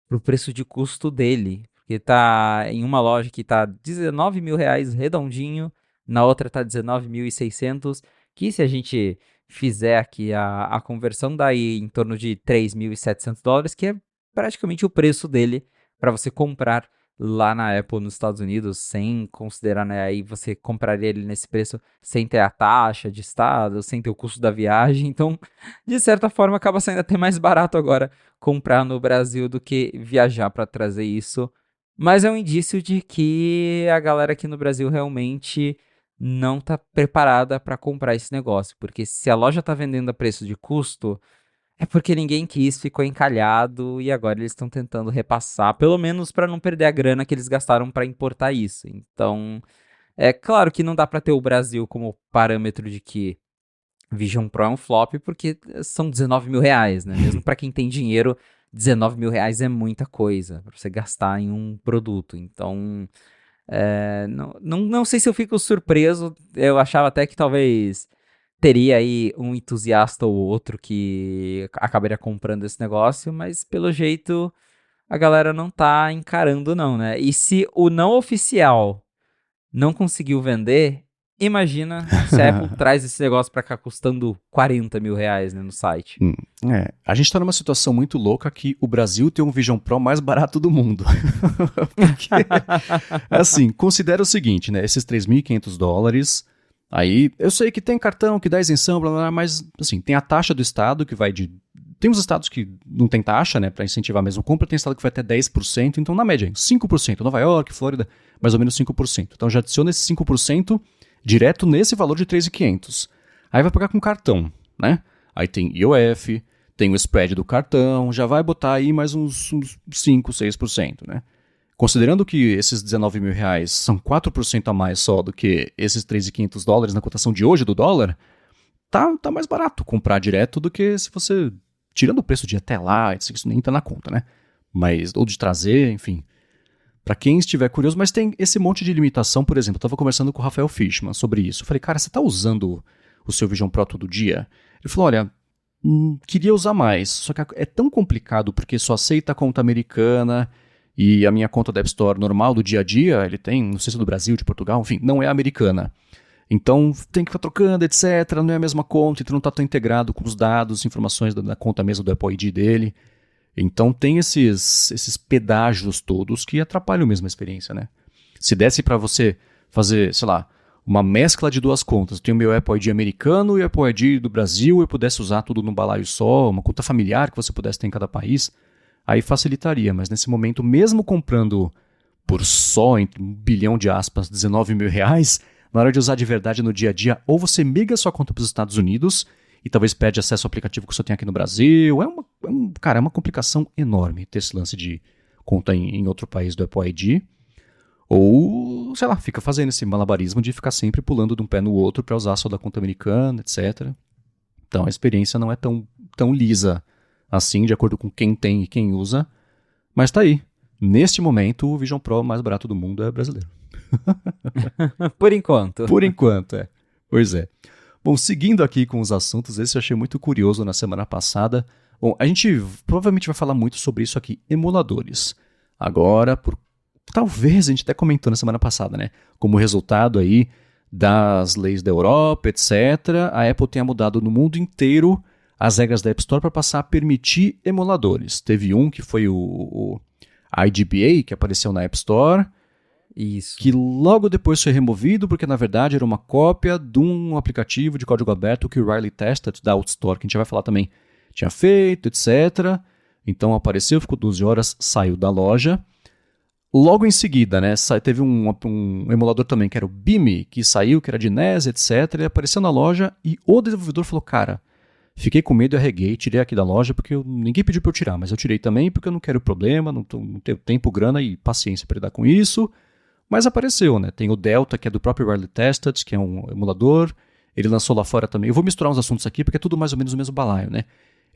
pro preço de custo dele. Porque tá em uma loja que tá 19 mil reais redondinho, na outra tá 19.600, que se a gente fizer aqui a conversão, dá aí em torno de US$ 3.700, que é praticamente o preço dele para você comprar lá na Apple nos Estados Unidos, sem considerar, né, aí você compraria ele nesse preço sem ter a taxa de estado, sem ter o custo da viagem, então, de certa forma, acaba saindo até mais barato agora comprar no Brasil do que viajar para trazer isso. Mas é um indício de que a galera aqui no Brasil realmente não está preparada para comprar esse negócio, porque se a loja está vendendo a preço de custo, é porque ninguém quis, ficou encalhado e agora eles estão tentando repassar, pelo menos para não perder a grana que eles gastaram para importar isso. Então, é claro que não dá para ter o Brasil como parâmetro de que Vision Pro é um flop, porque são 19 mil reais, né? Mesmo para quem tem dinheiro, 19 mil reais é muita coisa para você gastar em um produto. Então, não sei se eu fico surpreso. Eu achava até que talvez teria aí um entusiasta ou outro que acabaria comprando esse negócio, mas pelo jeito a galera não tá encarando não, né? E se o não oficial não conseguiu vender, imagina se a Apple traz esse negócio pra cá custando 40 mil reais, né, no site. A gente tá numa situação muito louca que o Brasil tem um Vision Pro mais barato do mundo. Porque, assim, considera o seguinte, né? Esses US$ 3.500, aí eu sei que tem cartão que dá isenção, blá, blá, blá, mas, assim, tem a taxa do estado que vai de... Tem uns estados que não tem taxa, né, pra incentivar mesmo compra, tem estado que vai até 10%, então na média, 5%. Nova York, Flórida, mais ou menos 5%. Então já adiciona esse 5% direto nesse valor de 3.500. Aí vai pagar com cartão, né? Aí tem IOF, tem o spread do cartão, já vai botar aí mais uns 5, 6%, né? Considerando que esses 19 mil reais são 4% a mais só do que esses US$ 3.500 na cotação de hoje do dólar, tá mais barato comprar direto do que se você... Tirando o preço de ir até lá, isso nem tá na conta, né? Mas, ou de trazer, enfim... Para quem estiver curioso, mas tem esse monte de limitação, por exemplo, eu estava conversando com o Rafael Fishman sobre isso. Eu falei, cara, você está usando o seu Vision Pro todo dia? Ele falou, olha, queria usar mais, só que é tão complicado porque só aceita a conta americana e a minha conta da App Store normal do dia a dia, ele tem, não sei se é do Brasil, de Portugal, enfim, não é americana. Então tem que ficar trocando, etc, não é a mesma conta, então não está tão integrado com os dados, informações da conta mesmo do Apple ID dele. Então tem esses pedágios todos que atrapalham mesmo a experiência, né? Se desse para você fazer, sei lá, uma mescla de duas contas, eu tenho o meu Apple ID americano e o Apple ID do Brasil, eu pudesse usar tudo num balaio só, uma conta familiar que você pudesse ter em cada país, aí facilitaria. Mas nesse momento, mesmo comprando por só, entre 1 bilhão de aspas, R$ 19 mil, na hora de usar de verdade no dia a dia, ou você migra sua conta para os Estados Unidos e talvez pede acesso ao aplicativo que você tem aqui no Brasil. Cara, é uma complicação enorme ter esse lance de conta em outro país do Apple ID. Ou, sei lá, fica fazendo esse malabarismo de ficar sempre pulando de um pé no outro para usar só da conta americana, etc. Então a experiência não é tão lisa assim, de acordo com quem tem e quem usa. Mas tá aí. Neste momento, o Vision Pro mais barato do mundo é brasileiro. Por enquanto. Por enquanto, é. Pois é. Bom, seguindo aqui com os assuntos, esse eu achei muito curioso na semana passada. Bom, a gente provavelmente vai falar muito sobre isso aqui, emuladores. Agora, talvez a gente até comentou na semana passada, né? Como resultado aí das leis da Europa, etc., a Apple tenha mudado no mundo inteiro as regras da App Store para passar a permitir emuladores. Teve um que foi o IDBA, que apareceu na App Store, Isso. que logo depois foi removido, porque na verdade era uma cópia de um aplicativo de código aberto que o Riley Tested, da Outstore, que a gente vai falar também, tinha feito, etc. Então apareceu, ficou 12 horas, saiu da loja. Logo em seguida, né, teve um emulador também, que era o Bime, que saiu, que era de NES, etc. Ele apareceu na loja e o desenvolvedor falou, cara, fiquei com medo e arreguei, tirei aqui da loja, porque ninguém pediu para eu tirar, mas eu tirei também porque eu não quero problema, não tenho tempo, grana e paciência para lidar com isso. Mas apareceu, né? Tem o Delta, que é do próprio Riley Tested, que é um emulador. Ele lançou lá fora também. Eu vou misturar uns assuntos aqui, porque é tudo mais ou menos o mesmo balaio, né?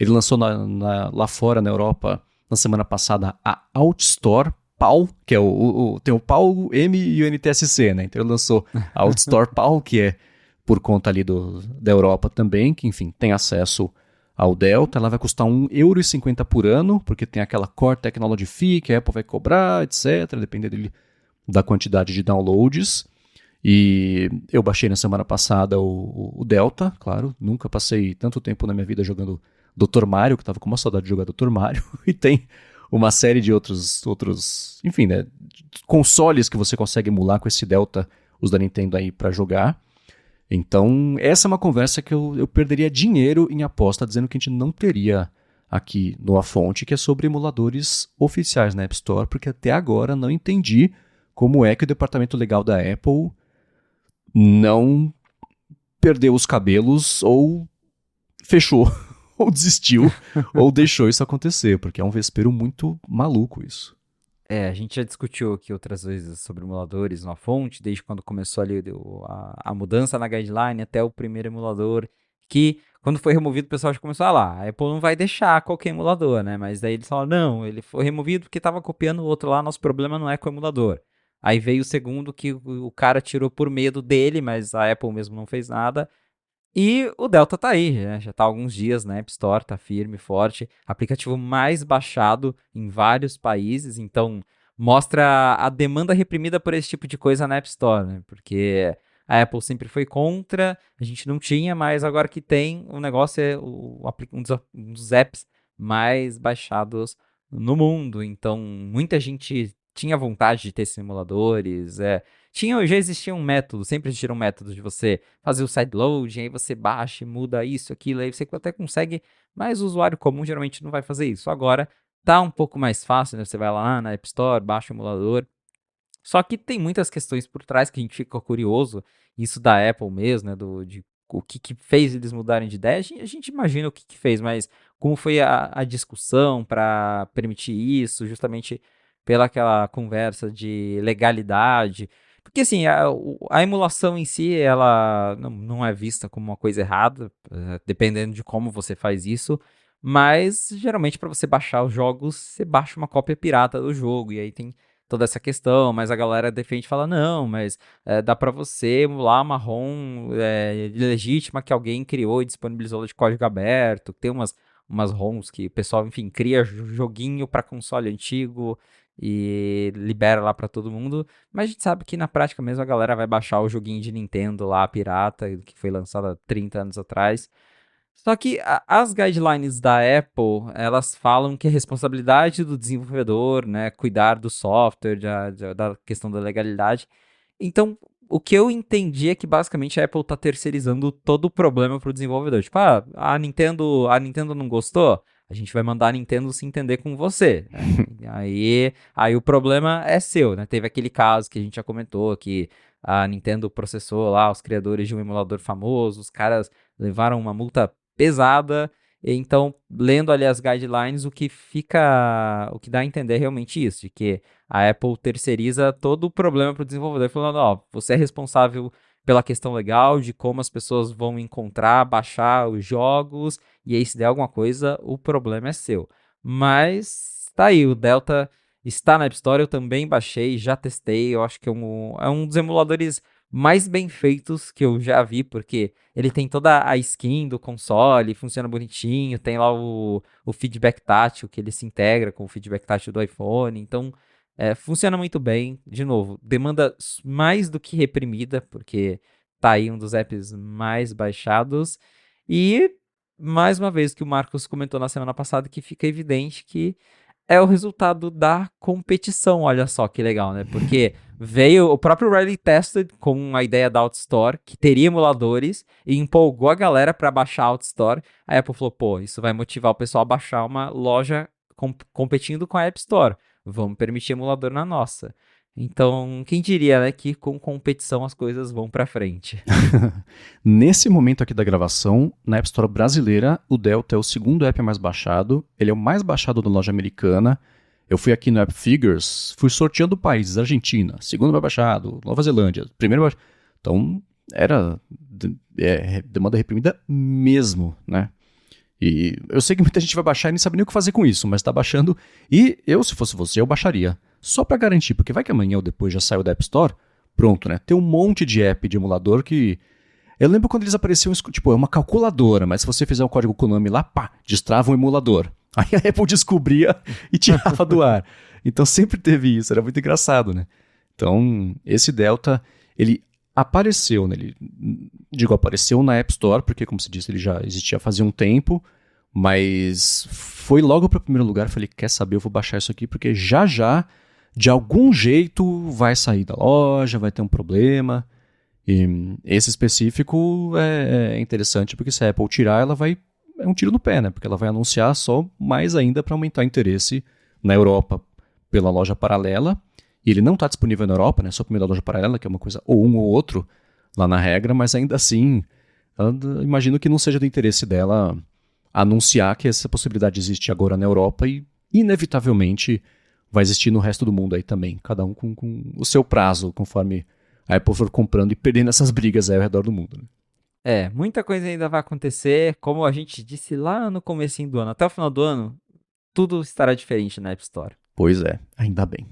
Ele lançou lá fora, na Europa, na semana passada, a Outstore PAL, que é tem o PAL M e o NTSC, né? Então ele lançou a Outstore PAL, que é por conta ali da Europa também, que, enfim, tem acesso ao Delta. Ela vai custar €1,50 por ano, porque tem aquela Core Technology Fee que a Apple vai cobrar, etc., dependendo da quantidade de downloads. E eu baixei na semana passada o Delta, claro, nunca passei tanto tempo na minha vida jogando Dr. Mario, que estava com uma saudade de jogar Dr. Mario, e tem uma série de outros, enfim, né, consoles que você consegue emular com esse Delta, os da Nintendo aí para jogar. Então, essa é uma conversa que eu perderia dinheiro em aposta, dizendo que a gente não teria aqui no A Fonte, que é sobre emuladores oficiais na App Store, porque até agora não entendi como é que o departamento legal da Apple não perdeu os cabelos ou fechou, ou desistiu, ou deixou isso acontecer, porque é um vespeiro muito maluco isso. A gente já discutiu aqui outras vezes sobre emuladores na fonte, desde quando começou ali a mudança na guideline até o primeiro emulador, que quando foi removido o pessoal já começou a lá, a Apple não vai deixar qualquer emulador, né? Mas daí eles falaram, não, ele foi removido porque estava copiando o outro lá, nosso problema não é com o emulador. Aí veio o segundo que o cara tirou por medo dele, mas a Apple mesmo não fez nada. E o Delta tá aí, né? Já tá há alguns dias na App Store, tá firme, forte. Aplicativo mais baixado em vários países, então mostra a demanda reprimida por esse tipo de coisa na App Store, né? Porque a Apple sempre foi contra, a gente não tinha, mas agora que tem, o negócio é um dos apps mais baixados no mundo. Então, muita gente tinha vontade de ter esses simuladores, já existia um método, sempre existiram métodos de você fazer o sideloading, aí você baixa e muda isso, aquilo, aí você até consegue, mas o usuário comum geralmente não vai fazer isso. Agora tá um pouco mais fácil, né? Você vai lá na App Store, baixa o emulador. Só que tem muitas questões por trás que a gente fica curioso, isso da Apple mesmo, né? De o que fez eles mudarem de ideia, a gente imagina o que fez, mas como foi a discussão para permitir isso, justamente pela aquela conversa de legalidade. Porque assim, a emulação em si, ela não é vista como uma coisa errada, dependendo de como você faz isso, mas geralmente para você baixar os jogos, você baixa uma cópia pirata do jogo, e aí tem toda essa questão, mas a galera defende e fala, não, mas dá para você emular uma ROM legítima que alguém criou e disponibilizou de código aberto, tem umas ROMs que o pessoal, enfim, cria joguinho para console antigo e libera lá para todo mundo, mas a gente sabe que na prática mesmo a galera vai baixar o joguinho de Nintendo lá, pirata, que foi lançado há 30 anos atrás. Só que as guidelines da Apple, elas falam que é responsabilidade do desenvolvedor, né, cuidar do software, da questão da legalidade. Então, o que eu entendi é que basicamente a Apple está terceirizando todo o problema para o desenvolvedor. Tipo, a Nintendo não gostou? A a gente vai mandar a Nintendo se entender com você. Aí o problema é seu, né? Teve aquele caso que a gente já comentou, que a Nintendo processou lá os criadores de um emulador famoso, os caras levaram uma multa pesada. Então, lendo ali as guidelines, o que dá a entender é realmente isso, de que a Apple terceiriza todo o problema para o desenvolvedor, falando, ó, você é responsável pela questão legal, de como as pessoas vão encontrar, baixar os jogos, e aí se der alguma coisa, o problema é seu. Mas tá aí, o Delta está na App Store, eu também baixei, já testei, eu acho que é um dos emuladores mais bem feitos que eu já vi, porque ele tem toda a skin do console, funciona bonitinho, tem lá o feedback tátil, que ele se integra com o feedback tátil do iPhone, então funciona muito bem. De novo, demanda mais do que reprimida, porque tá aí um dos apps mais baixados, e mais uma vez que o Marcos comentou na semana passada, que fica evidente que é o resultado da competição, olha só que legal, né? Porque veio o próprio Riley Tested com a ideia da AutoStore, que teria emuladores, e empolgou a galera para baixar a AutoStore. A Apple falou, pô, isso vai motivar o pessoal a baixar uma loja competindo com a App Store. Vamos permitir emulador na nossa. Então, quem diria, né, que com competição as coisas vão para frente. Nesse momento aqui da gravação, na App Store brasileira, o Delta é o segundo app mais baixado, ele é o mais baixado da loja americana. Eu fui aqui no App Figures, fui sorteando países, Argentina, segundo mais baixado, Nova Zelândia, primeiro mais baixado. Então, era demanda reprimida mesmo, né? E eu sei que muita gente vai baixar e nem sabe nem o que fazer com isso, mas tá baixando. E eu, se fosse você, eu baixaria. Só pra garantir, porque vai que amanhã ou depois já saiu da App Store, pronto, né? Tem um monte de app de emulador que... Eu lembro quando eles apareciam, tipo, é uma calculadora, mas se você fizer um código Konami lá, pá, destrava um emulador. Aí a Apple descobria e tirava do ar. Então sempre teve isso, era muito engraçado, né? Então, esse Delta, ele apareceu, né? Apareceu na App Store, porque, como você disse, ele já existia fazia um tempo, mas foi logo para o primeiro lugar. Falei, quer saber, eu vou baixar isso aqui, porque já, de algum jeito, vai sair da loja, vai ter um problema. E esse específico é interessante, porque se a Apple tirar, ela vai... É um tiro no pé, né? Porque ela vai anunciar só mais ainda para aumentar o interesse na Europa pela loja paralela. E ele não está disponível na Europa, né? Só pela loja paralela, que é uma coisa ou um ou outro lá na regra, mas ainda assim, imagino que não seja do interesse dela anunciar que essa possibilidade existe agora na Europa e, inevitavelmente, vai existir no resto do mundo aí também. Cada um com o seu prazo, conforme a Apple for comprando e perdendo essas brigas aí ao redor do mundo, né? Muita coisa ainda vai acontecer, como a gente disse lá no comecinho do ano. Até o final do ano, tudo estará diferente na App Store. Pois é, ainda bem.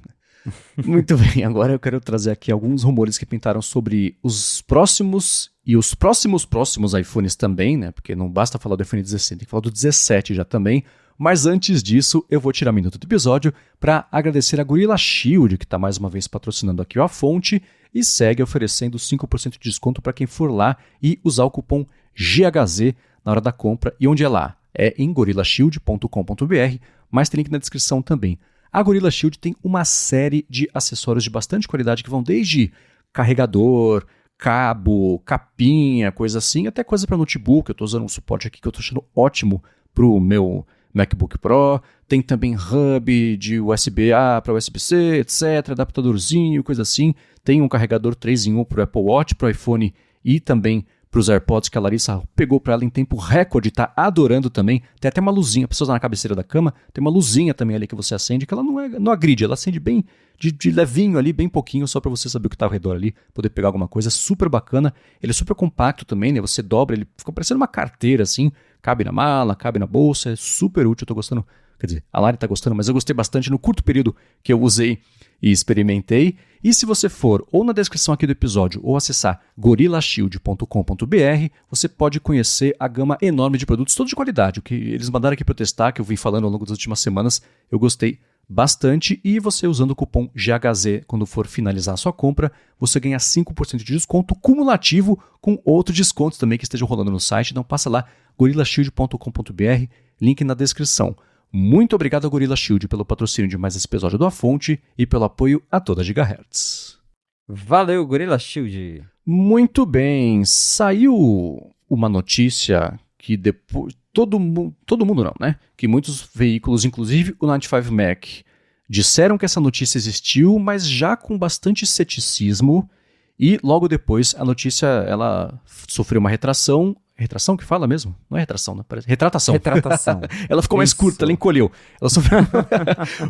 Muito bem, agora eu quero trazer aqui alguns rumores que pintaram sobre os próximos e os próximos iPhones também, né? Porque não basta falar do iPhone 16, tem que falar do 17 já também. Mas antes disso, eu vou tirar um minuto do episódio para agradecer a Gorilla Shield, que está mais uma vez patrocinando aqui a fonte e segue oferecendo 5% de desconto para quem for lá e usar o cupom GHZ na hora da compra. E onde é lá? É em gorillashield.com.br, mas tem link na descrição também. A Gorilla Shield tem uma série de acessórios de bastante qualidade que vão desde carregador, cabo, capinha, coisa assim, até coisa para notebook. Eu estou usando um suporte aqui que eu estou achando ótimo para o meu MacBook Pro. Tem também hub de USB-A para USB-C, etc. Adaptadorzinho, coisa assim. Tem um carregador 3 em 1 para o Apple Watch, para o iPhone e também para os AirPods, que a Larissa pegou para ela em tempo recorde, tá adorando também. Tem até uma luzinha, a pessoa usar na cabeceira da cama, tem uma luzinha também ali que você acende, que ela não agride, ela acende bem de levinho ali, bem pouquinho, só para você saber o que tá ao redor ali, poder pegar alguma coisa. Super bacana. Ele é super compacto também, né? Você dobra, ele fica parecendo uma carteira assim, cabe na mala, cabe na bolsa, é super útil, eu tô gostando. Quer dizer, a Lari tá gostando, mas eu gostei bastante no curto período que eu usei e experimentei. E se você for ou na descrição aqui do episódio ou acessar gorillashield.com.br, você pode conhecer a gama enorme de produtos, todos de qualidade. O que eles mandaram aqui para eu testar, que eu vim falando ao longo das últimas semanas, eu gostei bastante. E você usando o cupom GHZ quando for finalizar a sua compra, você ganha 5% de desconto cumulativo com outros descontos também que estejam rolando no site. Então passa lá, gorillashield.com.br, link na descrição. Muito obrigado a Gorilla Shield pelo patrocínio de mais esse episódio do A Fonte e pelo apoio a toda Gigahertz. Valeu, Gorilla Shield! Muito bem, saiu uma notícia que depois... Todo mundo não, né? Que muitos veículos, inclusive o 95 Mac, disseram que essa notícia existiu, mas já com bastante ceticismo. E logo depois a notícia ela sofreu uma retração. Retração que fala mesmo? Não é retração, né? Retratação. Retratação. Ela ficou mais curta, ela encolheu. Ela sofreu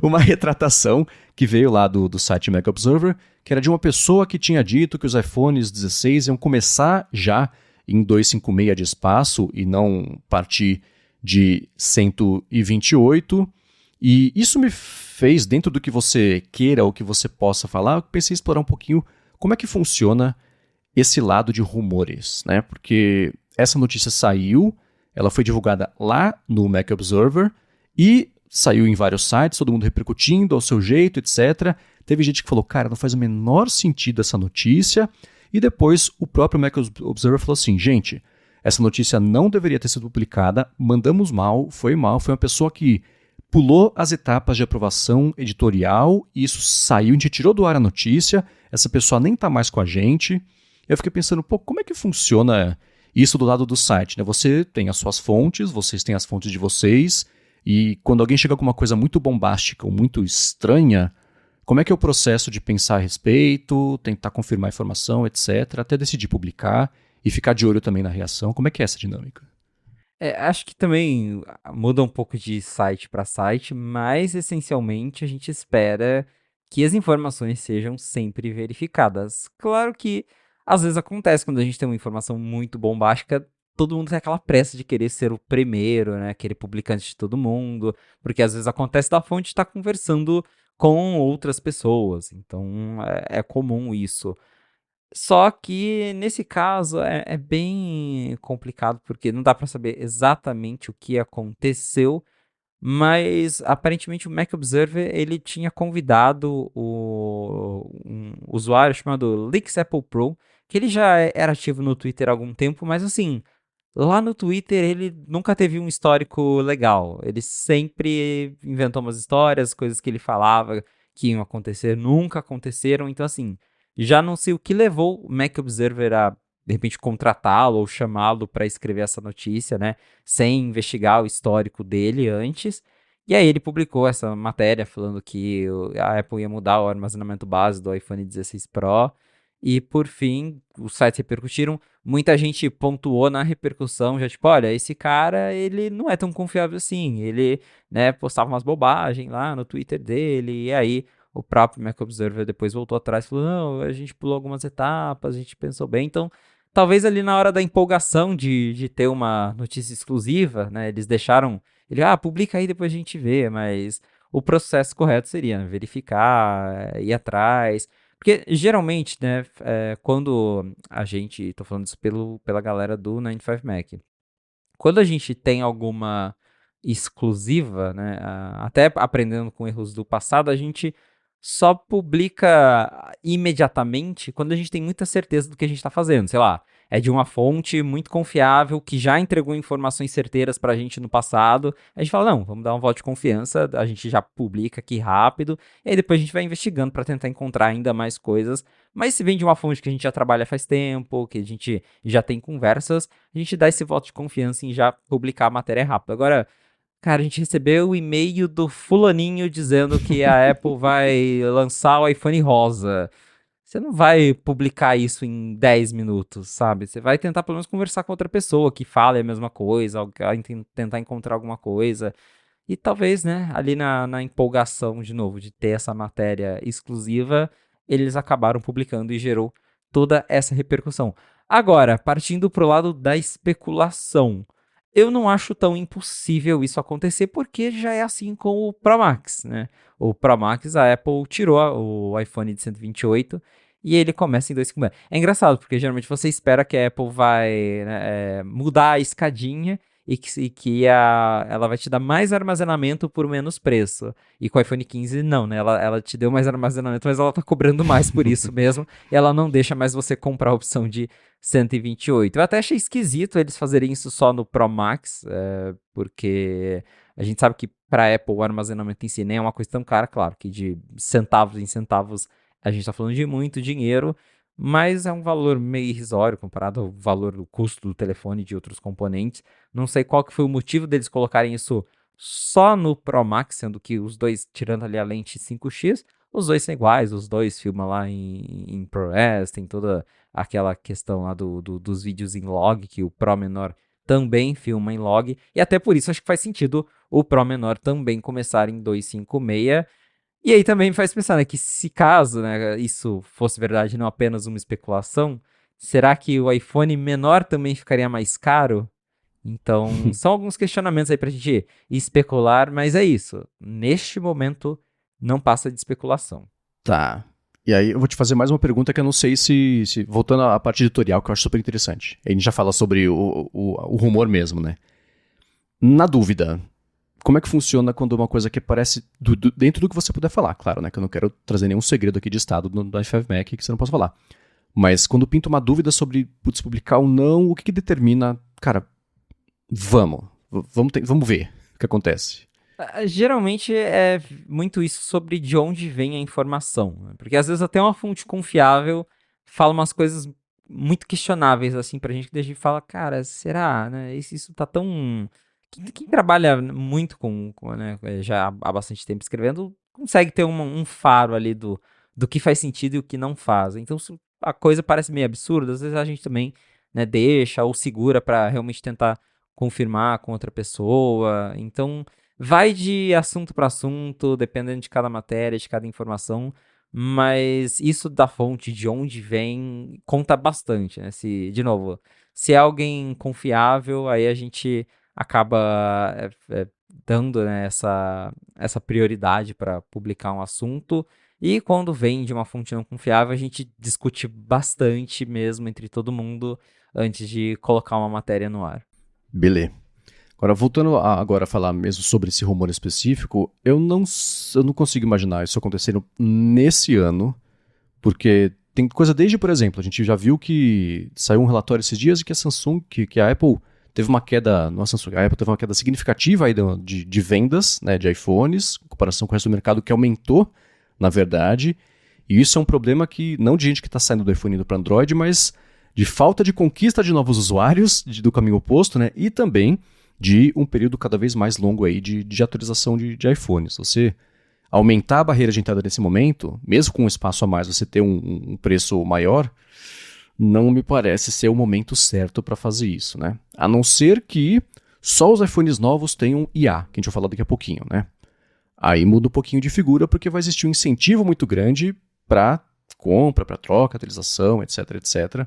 uma retratação que veio lá do site Mac Observer, que era de uma pessoa que tinha dito que os iPhones 16 iam começar já em 256 de espaço e não partir de 128. E isso me fez, dentro do que você queira ou que você possa falar, eu pensei em explorar um pouquinho como é que funciona esse lado de rumores, né? Porque essa notícia saiu, ela foi divulgada lá no Mac Observer e saiu em vários sites, todo mundo repercutindo ao seu jeito, etc. Teve gente que falou, cara, não faz o menor sentido essa notícia. E depois o próprio Mac Observer falou assim, gente, essa notícia não deveria ter sido publicada, mandamos mal, foi uma pessoa que pulou as etapas de aprovação editorial e isso saiu, a gente tirou do ar a notícia, essa pessoa nem está mais com a gente. Eu fiquei pensando, pô, como é que funciona isso do lado do site, né? Você tem as suas fontes, vocês têm as fontes de vocês, e quando alguém chega com uma coisa muito bombástica ou muito estranha, como é que é o processo de pensar a respeito, tentar confirmar a informação, etc., até decidir publicar e ficar de olho também na reação? Como é que é essa dinâmica? Acho que também muda um pouco de site para site, mas essencialmente a gente espera que as informações sejam sempre verificadas. Claro que às vezes acontece quando a gente tem uma informação muito bombástica, todo mundo tem aquela pressa de querer ser o primeiro, né? Querer publicar antes de todo mundo, porque às vezes acontece da fonte estar conversando com outras pessoas, então é comum isso. Só que nesse caso é bem complicado, porque não dá para saber exatamente o que aconteceu, mas aparentemente o Mac Observer ele tinha convidado um usuário chamado Leaks Apple Pro, que ele já era ativo no Twitter há algum tempo, mas assim, lá no Twitter ele nunca teve um histórico legal. Ele sempre inventou umas histórias, coisas que ele falava que iam acontecer, nunca aconteceram. Então, assim, já não sei o que levou o Mac Observer a, de repente, contratá-lo ou chamá-lo para escrever essa notícia, né? Sem investigar o histórico dele antes. E aí ele publicou essa matéria falando que a Apple ia mudar o armazenamento base do iPhone 16 Pro. E por fim, os sites repercutiram. Muita gente pontuou na repercussão, já tipo, olha, esse cara, ele não é tão confiável assim. Ele, né, postava umas bobagens lá no Twitter dele, e aí o próprio Mac Observer depois voltou atrás e falou, não, a gente pulou algumas etapas, a gente pensou bem. Então, talvez ali na hora da empolgação de ter uma notícia exclusiva, né, eles deixaram, ele, publica aí, depois a gente vê, mas o processo correto seria, né, verificar, ir atrás. Porque geralmente, né, quando a gente, tô falando isso pela galera do 95 Mac, quando a gente tem alguma exclusiva, né, até aprendendo com erros do passado, a gente só publica imediatamente quando a gente tem muita certeza do que a gente está fazendo. Sei lá, é de uma fonte muito confiável que já entregou informações certeiras para a gente no passado. A gente fala, não, vamos dar um voto de confiança, a gente já publica aqui rápido, e aí depois a gente vai investigando para tentar encontrar ainda mais coisas. Mas se vem de uma fonte que a gente já trabalha faz tempo, que a gente já tem conversas, a gente dá esse voto de confiança em já publicar a matéria rápido. Agora, cara, a gente recebeu o e-mail do fulaninho dizendo que a Apple vai lançar o iPhone rosa. Você não vai publicar isso em 10 minutos, sabe? Você vai tentar pelo menos conversar com outra pessoa que fale a mesma coisa, tentar encontrar alguma coisa. E talvez, né, ali na empolgação, de novo, de ter essa matéria exclusiva, eles acabaram publicando e gerou toda essa repercussão. Agora, partindo pro lado da especulação, eu não acho tão impossível isso acontecer, porque já é assim com o Pro Max, né? O Pro Max, a Apple tirou o iPhone de 128 e ele começa em 256. É engraçado, porque geralmente você espera que a Apple vai, né, mudar a escadinha e que ela vai te dar mais armazenamento por menos preço. E com o iPhone 15, não, né? Ela te deu mais armazenamento, mas ela tá cobrando mais por isso mesmo. E ela não deixa mais você comprar a opção de 128. Eu até achei esquisito eles fazerem isso só no Pro Max, porque a gente sabe que para Apple o armazenamento em si nem é uma coisa tão cara, claro, que de centavos em centavos a gente tá falando de muito dinheiro, mas é um valor meio irrisório comparado ao valor do custo do telefone e de outros componentes. Não sei qual que foi o motivo deles colocarem isso só no Pro Max, sendo que os dois, tirando ali a lente 5x, os dois são iguais, os dois filmam lá em ProRes, tem toda aquela questão lá dos vídeos em log, que o Pro menor também filma em log, e até por isso acho que faz sentido o Pro menor também começar em 256. E aí também me faz pensar, né, que se caso, né, isso fosse verdade, não apenas uma especulação, será que o iPhone menor também ficaria mais caro? Então, são alguns questionamentos aí pra gente especular, mas é isso. Neste momento, não passa de especulação. Tá. E aí eu vou te fazer mais uma pergunta que eu não sei se voltando à parte editorial, que eu acho super interessante. A gente já fala sobre o rumor mesmo, né? Na dúvida, como é que funciona quando uma coisa que aparece dentro do que você puder falar? Claro, né? Que eu não quero trazer nenhum segredo aqui de estado do i5 Mac que você não possa falar. Mas quando pinta uma dúvida sobre publicar ou não, o que determina, cara, vamos ver o que acontece. Geralmente é muito isso sobre de onde vem a informação, né? Porque às vezes até uma fonte confiável fala umas coisas muito questionáveis assim pra gente que a gente fala, cara, será, né? Isso tá tão... Quem trabalha muito né, já há bastante tempo escrevendo, consegue ter um faro ali do que faz sentido e o que não faz. Então se a coisa parece meio absurda, às vezes a gente também, né, deixa ou segura pra realmente tentar confirmar com outra pessoa. Então vai de assunto para assunto, dependendo de cada matéria, de cada informação, mas isso da fonte, de onde vem, conta bastante, né? Se, de novo, se é alguém confiável, aí a gente acaba dando, né, essa prioridade para publicar um assunto. E quando vem de uma fonte não confiável, a gente discute bastante mesmo entre todo mundo antes de colocar uma matéria no ar. Beleza. Agora, voltando agora a falar mesmo sobre esse rumor específico, eu não consigo imaginar isso acontecendo nesse ano, porque tem coisa desde, por exemplo, a gente já viu que saiu um relatório esses dias de que a Samsung, que a Apple teve uma queda, não a Samsung, a Apple teve uma queda significativa aí de vendas, né, de iPhones, em comparação com o resto do mercado, que aumentou, na verdade, e isso é um problema que, não de gente que está saindo do iPhone indo para Android, mas de falta de conquista de novos usuários, do caminho oposto, né, e também de um período cada vez mais longo aí de atualização de iPhones. Você aumentar a barreira de entrada nesse momento, mesmo com um espaço a mais, você ter um preço maior, não me parece ser o momento certo para fazer isso, né? A não ser que só os iPhones novos tenham IA, que a gente vai falar daqui a pouquinho, né? Aí muda um pouquinho de figura, porque vai existir um incentivo muito grande para compra, para troca, atualização, etc, etc.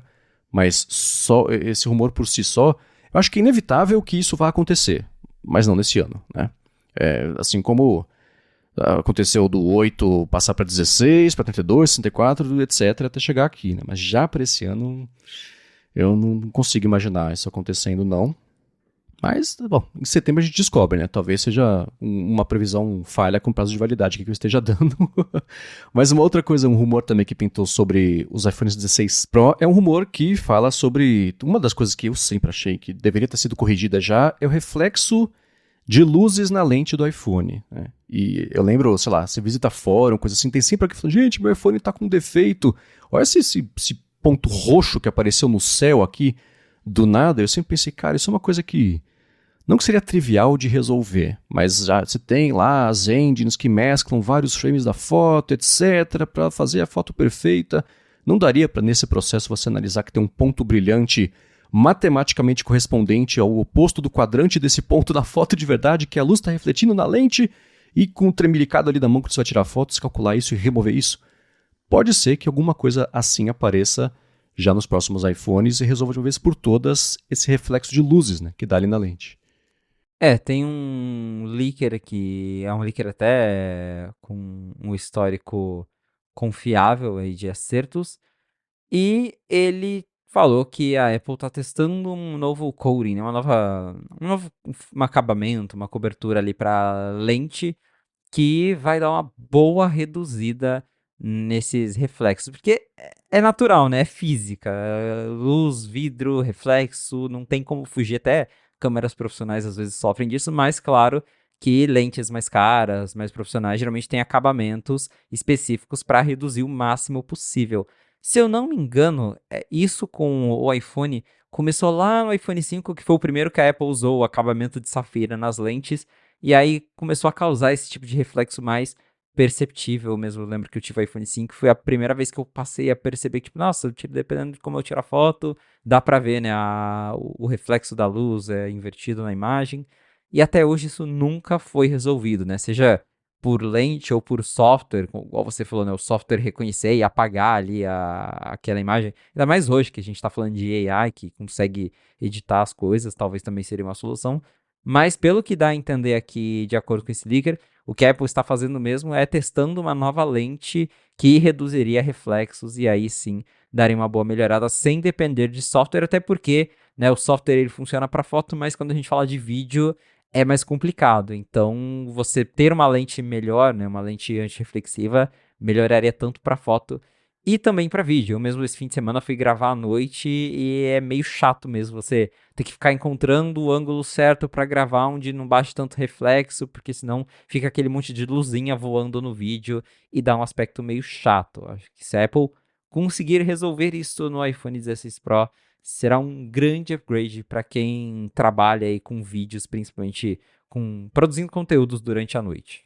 Mas só esse rumor por si só, eu acho que é inevitável que isso vá acontecer, mas não nesse ano, né? Assim como aconteceu do 8 passar para 16, para 32, 64, etc, até chegar aqui, né? Mas já para esse ano, eu não consigo imaginar isso acontecendo, não. Mas, bom, em setembro a gente descobre, né? Talvez seja uma previsão falha com prazo de validade que eu esteja dando. Mas uma outra coisa, um rumor também que pintou sobre os iPhones 16 Pro é um rumor que fala sobre... Uma das coisas que eu sempre achei que deveria ter sido corrigida já é o reflexo de luzes na lente do iPhone, né? E eu lembro, sei lá, você visita fórum, coisa assim, tem sempre alguém falando, gente, meu iPhone tá com defeito. Olha esse ponto roxo que apareceu no céu aqui, do nada. Eu sempre pensei, cara, isso é uma coisa que não que seria trivial de resolver, mas já você tem lá as engines que mesclam vários frames da foto, etc, para fazer a foto perfeita. Não daria para nesse processo você analisar que tem um ponto brilhante matematicamente correspondente ao oposto do quadrante desse ponto da foto de verdade, que a luz está refletindo na lente, e com o tremilicado ali da mão que você vai tirar fotos, calcular isso e remover isso? Pode ser que alguma coisa assim apareça já nos próximos iPhones e resolva de uma vez por todas esse reflexo de luzes, né, que dá ali na lente. Tem um leaker aqui, é um leaker até com um histórico confiável aí de acertos, e ele falou que a Apple está testando um novo coating, né, um novo acabamento, uma cobertura ali para lente, que vai dar uma boa reduzida nesses reflexos, porque é natural, né? É física, luz, vidro, reflexo, não tem como fugir, até câmeras profissionais às vezes sofrem disso, mas claro que lentes mais caras, mais profissionais, geralmente têm acabamentos específicos para reduzir o máximo possível. Se eu não me engano, isso com o iPhone começou lá no iPhone 5, que foi o primeiro que a Apple usou o acabamento de safira nas lentes, e aí começou a causar esse tipo de reflexo mais perceptível mesmo. Eu lembro que eu tive o iPhone 5, foi a primeira vez que eu passei a perceber que, tipo, nossa, dependendo de como eu tiro a foto, dá pra ver, né, o reflexo da luz é invertido na imagem, e até hoje isso nunca foi resolvido, né, seja por lente ou por software, igual você falou, né, o software reconhecer e apagar ali aquela imagem, ainda mais hoje que a gente está falando de AI, que consegue editar as coisas, talvez também seria uma solução, mas pelo que dá a entender aqui, de acordo com esse leaker, o que a Apple está fazendo mesmo é testando uma nova lente que reduziria reflexos e aí sim daria uma boa melhorada sem depender de software, até porque, né, o software ele funciona para foto, mas quando a gente fala de vídeo é mais complicado. Então, você ter uma lente melhor, né, uma lente antirreflexiva, melhoraria tanto para foto e também para vídeo. Eu mesmo esse fim de semana fui gravar à noite e é meio chato mesmo você ter que ficar encontrando o ângulo certo para gravar onde não bate tanto reflexo, porque senão fica aquele monte de luzinha voando no vídeo e dá um aspecto meio chato. Acho que se a Apple conseguir resolver isso no iPhone 16 Pro, será um grande upgrade para quem trabalha aí com vídeos, principalmente com produzindo conteúdos durante a noite.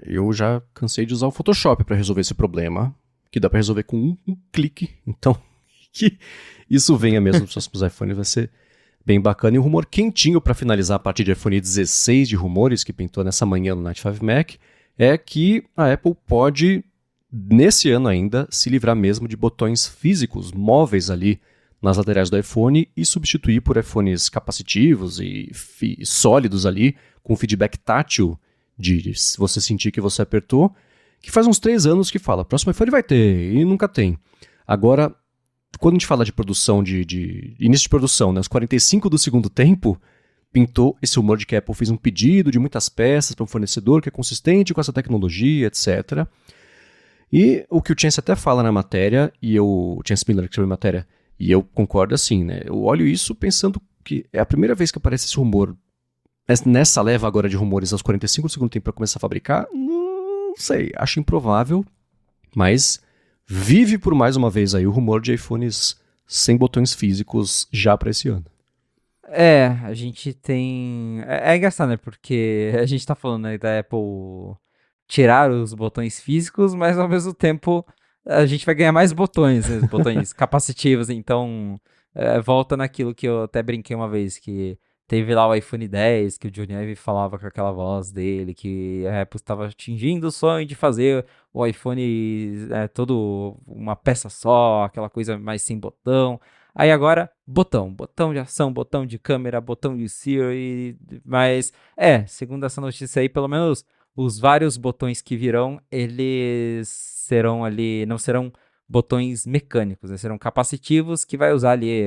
Eu já cansei de usar o Photoshop para resolver esse problema, que dá para resolver com um clique. Então, que isso venha mesmo para os próximos iPhones vai ser bem bacana. E um rumor quentinho para finalizar a partir de iPhone 16 de rumores que pintou nessa manhã no Night 5 Mac é que a Apple pode, nesse ano ainda, se livrar mesmo de botões físicos, móveis ali nas laterais do iPhone e substituir por iPhones capacitivos e sólidos ali, com feedback tátil de se você sentir que você apertou, que faz uns 3 anos que fala, próximo iPhone vai ter, e nunca tem. Agora, quando a gente fala de produção, de início de produção, né, os 45 do segundo tempo, pintou esse rumor de que a Apple fez um pedido de muitas peças para um fornecedor que é consistente com essa tecnologia, etc. E o que o Chance até fala na matéria, o Chance Miller que escreveu a matéria, e eu concordo assim, né? Eu olho isso pensando que é a primeira vez que aparece esse rumor, nessa leva agora de rumores aos 45 do segundo tempo para começar a fabricar, não sei, acho improvável, mas vive por mais uma vez aí o rumor de iPhones sem botões físicos já para esse ano. A gente tem. É engraçado, né? Porque a gente tá falando, né, da Apple tirar os botões físicos, mas ao mesmo tempo a gente vai ganhar mais botões, né, botões capacitivos. Então, volta naquilo que eu até brinquei uma vez, que teve lá o iPhone X, que o Johnny Ive falava com aquela voz dele, que a Apple estava atingindo o sonho de fazer o iPhone todo uma peça só, aquela coisa mais sem botão. Aí agora, botão de ação, botão de câmera, botão de Siri, mas segundo essa notícia aí, pelo menos os vários botões que virão, eles serão ali, não serão botões mecânicos, né? Serão capacitivos que vai usar ali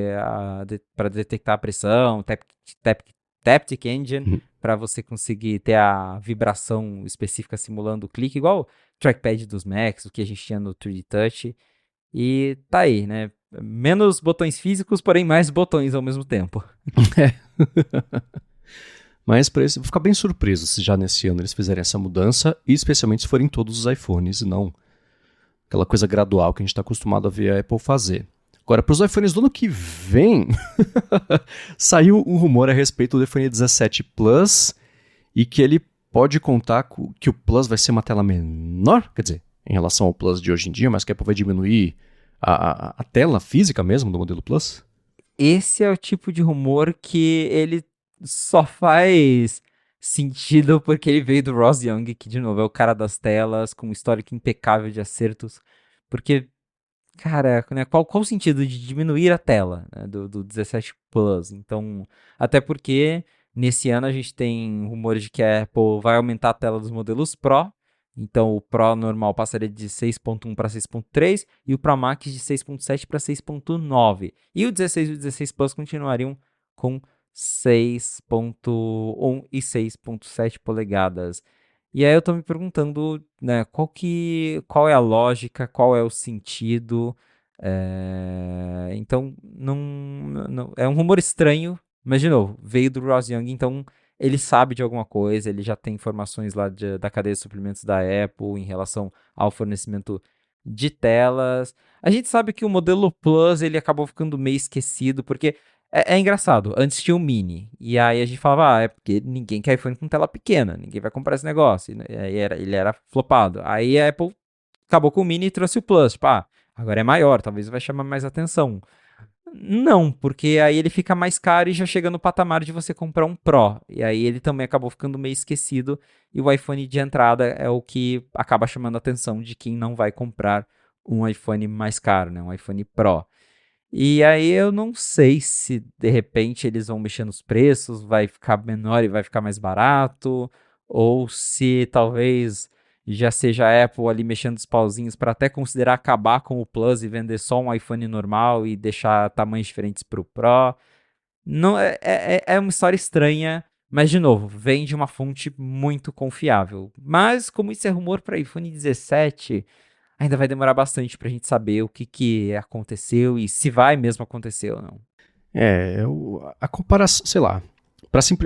para detectar a pressão, Taptic Engine, Uhum. para você conseguir ter a vibração específica simulando o clique, igual o trackpad dos Macs, o que a gente tinha no 3D Touch. E tá aí, né? Menos botões físicos, porém mais botões ao mesmo tempo. Mas para esse, vou ficar bem surpreso se já nesse ano eles fizerem essa mudança, e especialmente se forem todos os iPhones, e não aquela coisa gradual que a gente está acostumado a ver a Apple fazer. Agora, para os iPhones do ano que vem, saiu um rumor a respeito do iPhone 17 Plus e que ele pode contar que o Plus vai ser uma tela menor, quer dizer, em relação ao Plus de hoje em dia, mas que a Apple vai diminuir a tela física mesmo do modelo Plus. Esse é o tipo de rumor que ele só faz sentido porque ele veio do Ross Young, que de novo é o cara das telas, com um histórico impecável de acertos. Porque, cara, né, qual o sentido de diminuir a tela, né, do 17 Plus? Então, até porque nesse ano a gente tem rumores de que a Apple vai aumentar a tela dos modelos Pro. Então, o Pro normal passaria de 6.1 para 6.3 e o Pro Max de 6.7 para 6.9. E o 16 e o 16 Plus continuariam com 6.1 e 6.7 polegadas. E aí eu tô me perguntando, né, qual é a lógica, qual é o sentido. Então, não, é um rumor estranho, mas de novo, veio do Ross Young, então ele sabe de alguma coisa, ele já tem informações lá da cadeia de suprimentos da Apple em relação ao fornecimento de telas. A gente sabe que o modelo Plus ele acabou ficando meio esquecido, porque é engraçado. Antes tinha o Mini, e aí a gente falava, é porque ninguém quer iPhone com tela pequena, ninguém vai comprar esse negócio. E aí ele era flopado. Aí a Apple acabou com o Mini e trouxe o Plus. Tipo, agora é maior, talvez vai chamar mais atenção. Não, porque aí ele fica mais caro e já chega no patamar de você comprar um Pro. E aí ele também acabou ficando meio esquecido. E o iPhone de entrada é o que acaba chamando a atenção de quem não vai comprar um iPhone mais caro, né? Um iPhone Pro. E aí eu não sei se de repente eles vão mexer nos preços, vai ficar menor e vai ficar mais barato, ou se talvez já seja a Apple ali mexendo os pauzinhos para até considerar acabar com o Plus e vender só um iPhone normal e deixar tamanhos diferentes para o Pro. Não, é uma história estranha, mas de novo, vem de uma fonte muito confiável. Mas como isso é rumor para iPhone 17, ainda vai demorar bastante pra gente saber o que aconteceu e se vai mesmo acontecer ou não. A comparação, sei lá.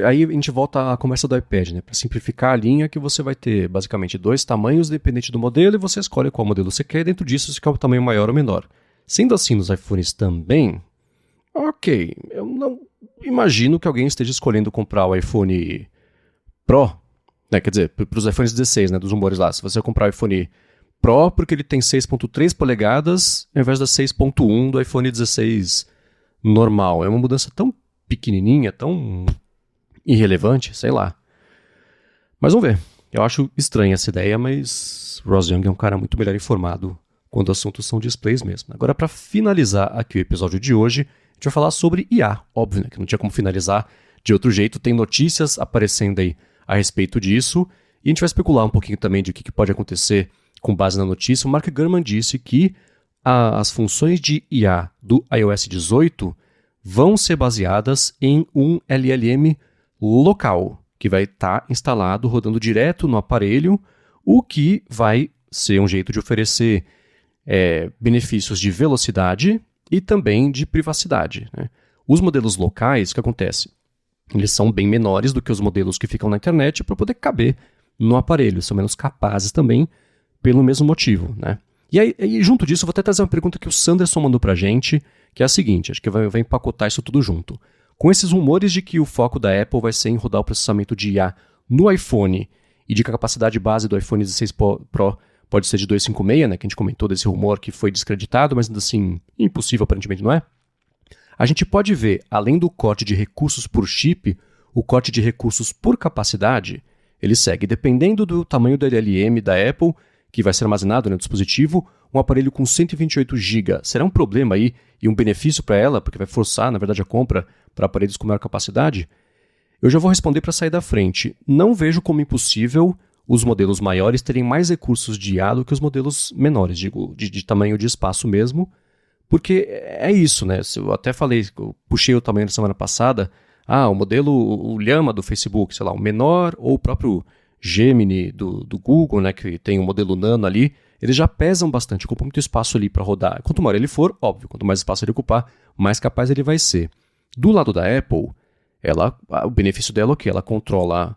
Aí a gente volta à conversa do iPad, né? Para simplificar a linha, que você vai ter basicamente 2 tamanhos, dependente do modelo, e você escolhe qual modelo você quer, e dentro disso você quer o tamanho maior ou menor. Sendo assim nos iPhones também, ok, eu não imagino que alguém esteja escolhendo comprar o iPhone Pro, né? Quer dizer, para os iPhones 16, né? Dos rumores lá. Se você comprar o iPhone Pro, porque ele tem 6.3 polegadas, ao invés da 6.1 do iPhone 16 normal. É uma mudança tão pequenininha, tão irrelevante, sei lá. Mas vamos ver. Eu acho estranha essa ideia, mas Ross Young é um cara muito melhor informado quando assuntos são displays mesmo. Agora, para finalizar aqui o episódio de hoje, a gente vai falar sobre IA. Óbvio, né, que não tinha como finalizar de outro jeito. Tem notícias aparecendo aí a respeito disso. E a gente vai especular um pouquinho também de o que pode acontecer com base na notícia. O Mark Gurman disse que as funções de IA do iOS 18 vão ser baseadas em um LLM local, que vai estar instalado, rodando direto no aparelho, o que vai ser um jeito de oferecer benefícios de velocidade e também de privacidade, né? Os modelos locais, o que acontece? Eles são bem menores do que os modelos que ficam na internet para poder caber no aparelho, são menos capazes também pelo mesmo motivo, né? E aí, junto disso, eu vou até trazer uma pergunta que o Sanderson mandou pra gente, que é a seguinte, acho que vai empacotar isso tudo junto. Com esses rumores de que o foco da Apple vai ser em rodar o processamento de IA no iPhone e de que a capacidade base do iPhone 16 Pro pode ser de 256, né, que a gente comentou desse rumor que foi descreditado, mas ainda assim impossível aparentemente não é? A gente pode ver, além do corte de recursos por chip, o corte de recursos por capacidade, ele segue dependendo do tamanho do LLM da Apple, que vai ser armazenado no dispositivo, um aparelho com 128 GB. Será um problema aí e um benefício para ela, porque vai forçar, na verdade, a compra para aparelhos com maior capacidade? Eu já vou responder para sair da frente. Não vejo como impossível os modelos maiores terem mais recursos de IA do que os modelos menores, digo, de tamanho de espaço mesmo, porque é isso, né? Eu até falei, eu puxei o tamanho na semana passada, o modelo, o Llama do Facebook, sei lá, o menor, ou o próprio Gemini do Google, né, que tem o modelo Nano ali, eles já pesam bastante, ocupam muito espaço ali para rodar. Quanto maior ele for, óbvio, quanto mais espaço ele ocupar, mais capaz ele vai ser. Do lado da Apple, o benefício dela é o quê? Ela controla